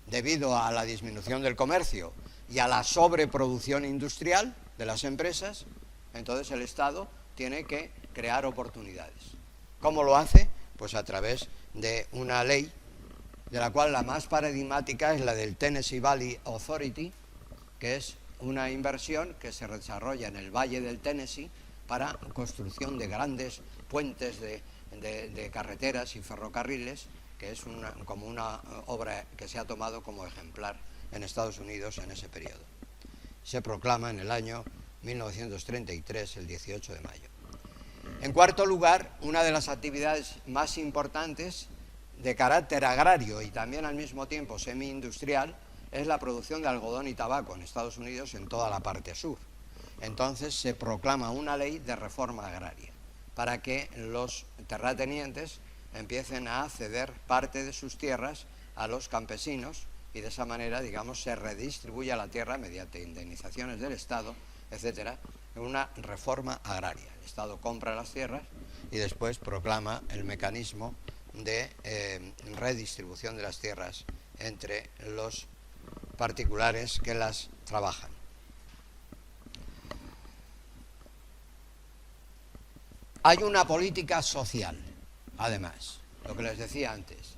Speaker 1: debido a la disminución del comercio y a la sobreproducción industrial de las empresas, entonces el Estado tiene que crear oportunidades. ¿Cómo lo hace? Pues a través de una ley, de la cual la más paradigmática es la del Tennessee Valley Authority, que es una inversión que se desarrolla en el Valle del Tennessee para construcción de grandes puentes de carreteras y ferrocarriles, que es como una obra que se ha tomado como ejemplar en Estados Unidos en ese periodo. Se proclama en el año 1933, el 18 de mayo. En cuarto lugar, una de las actividades más importantes de carácter agrario y también al mismo tiempo semi-industrial es la producción de algodón y tabaco en Estados Unidos en toda la parte sur. Entonces se proclama una ley de reforma agraria para que los terratenientes empiecen a ceder parte de sus tierras a los campesinos y de esa manera, digamos, se redistribuye la tierra mediante indemnizaciones del Estado, etcétera, en una reforma agraria. El Estado compra las tierras y después proclama el mecanismo de redistribución de las tierras entre los particulares que las trabajan. Hay una política social, además, lo que les decía antes.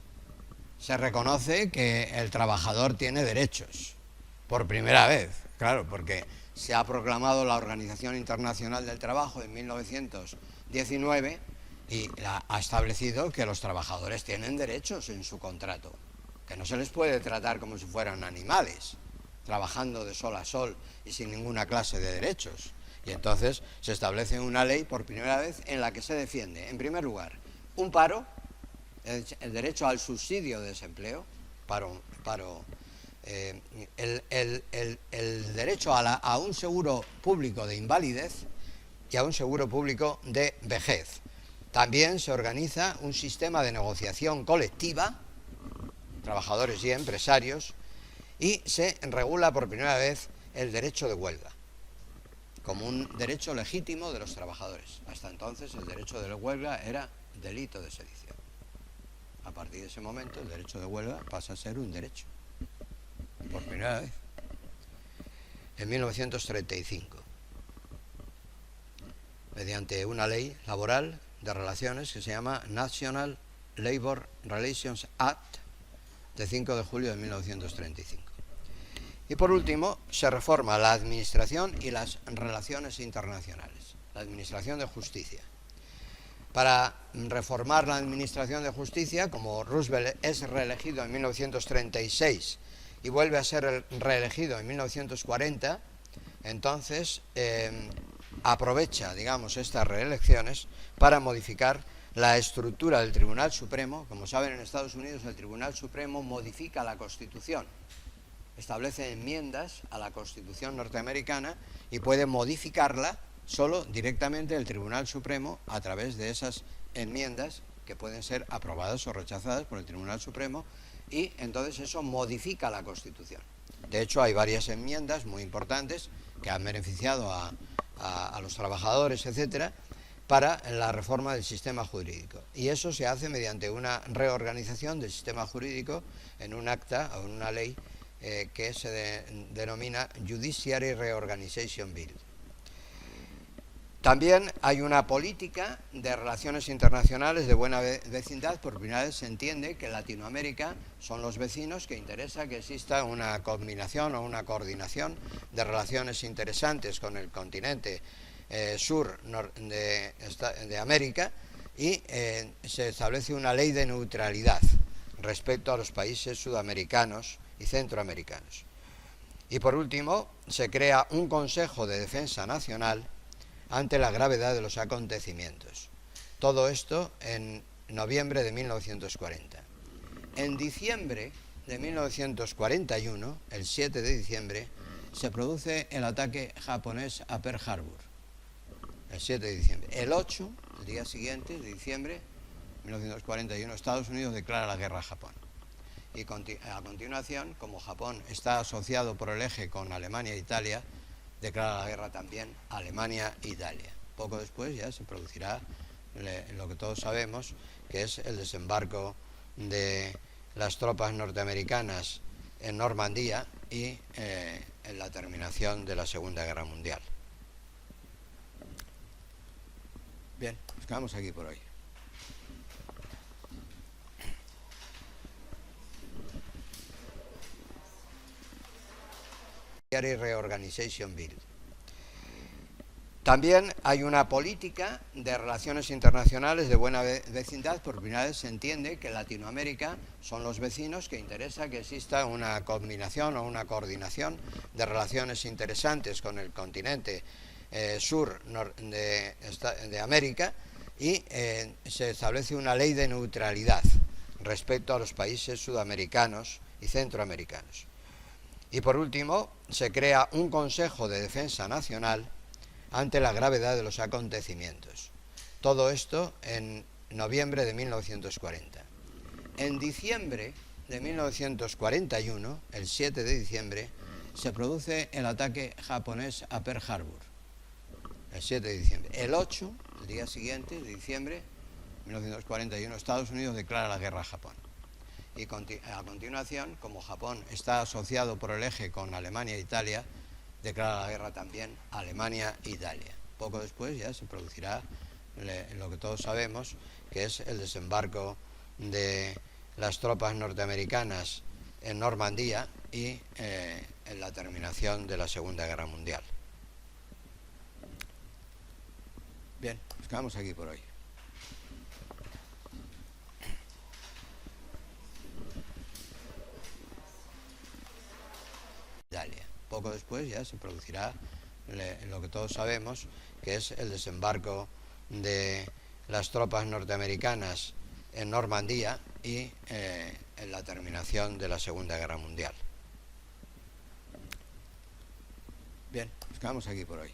Speaker 1: Se reconoce que el trabajador tiene derechos, por primera vez, claro, porque se ha proclamado la Organización Internacional del Trabajo en 1919 y ha establecido que los trabajadores tienen derechos en su contrato, que no se les puede tratar como si fueran animales, trabajando de sol a sol y sin ninguna clase de derechos. Y entonces se establece una ley por primera vez en la que se defiende, en primer lugar, un paro, el derecho al subsidio de desempleo, el derecho a un seguro público de invalidez y a un seguro público de vejez. También se organiza un sistema de negociación colectiva, trabajadores y empresarios, y se regula por primera vez el derecho de huelga, como un derecho legítimo de los trabajadores. Hasta entonces el derecho de la huelga era delito de sedición. A partir de ese momento el derecho de huelga pasa a ser un derecho, por primera vez, en 1935, mediante una ley laboral de relaciones que se llama National Labor Relations Act, de 5 de julio de 1935. Y por último, se reforma la administración y las relaciones internacionales, la administración de justicia. Para reformar la administración de justicia, como Roosevelt es reelegido en 1936 y vuelve a ser reelegido en 1940, entonces aprovecha, digamos, estas reelecciones para modificar la estructura del Tribunal Supremo. Como saben, en Estados Unidos el Tribunal Supremo modifica la Constitución, establece enmiendas a la Constitución norteamericana y puede modificarla solo directamente el Tribunal Supremo a través de esas enmiendas que pueden ser aprobadas o rechazadas por el Tribunal Supremo, y entonces eso modifica la Constitución. De hecho, hay varias enmiendas muy importantes que han beneficiado a los trabajadores, etcétera, para la reforma del sistema jurídico. Y eso se hace mediante una reorganización del sistema jurídico en un acta o en una ley que se denomina Judiciary Reorganization Bill. También hay una política de relaciones internacionales de buena vecindad. Por primera vez se entiende que Latinoamérica son los vecinos, que interesa que exista una combinación o una coordinación de relaciones interesantes con el continente sur de América, y se establece una ley de neutralidad respecto a los países sudamericanos y centroamericanos. Y por último, se crea un Consejo de Defensa Nacional ante la gravedad de los acontecimientos. Todo esto en noviembre de 1940. En diciembre de 1941, el 7 de diciembre, se produce el ataque japonés a Pearl Harbor. El 7 de diciembre. El 8, el día siguiente, de diciembre de 1941, Estados Unidos declara la guerra a Japón. Y a continuación, como Japón está asociado por el eje con Alemania e Italia, declara la guerra también a Alemania e Italia. Poco después ya se producirá lo que todos sabemos, que es el desembarco de las tropas norteamericanas en Normandía y en la terminación de la Segunda Guerra Mundial. Bien, nos quedamos aquí por hoy. Reorganization Bill. También hay una política de relaciones internacionales de buena vecindad. Por primera vez se entiende que Latinoamérica son los vecinos, que interesa que exista una combinación o una coordinación de relaciones interesantes con el continente sur de América, y se establece una ley de neutralidad respecto a los países sudamericanos y centroamericanos. Y por último, se crea un Consejo de Defensa Nacional ante la gravedad de los acontecimientos. Todo esto en noviembre de 1940. En diciembre de 1941, el 7 de diciembre, se produce el ataque japonés a Pearl Harbor. El 7 de diciembre. El 8, el día siguiente, de diciembre de 1941, Estados Unidos declara la guerra a Japón. Y a continuación, como Japón está asociado por el eje con Alemania e Italia, declara la guerra también a Alemania e Italia. Poco después ya se producirá lo que todos sabemos, que es el desembarco de las tropas norteamericanas en Normandía y en la terminación de la Segunda Guerra Mundial. Bien, nos quedamos aquí por hoy. Italia. Poco después ya se producirá lo que todos sabemos, que es el desembarco de las tropas norteamericanas en Normandía y en la terminación de la Segunda Guerra Mundial. Bien, nos quedamos aquí por hoy.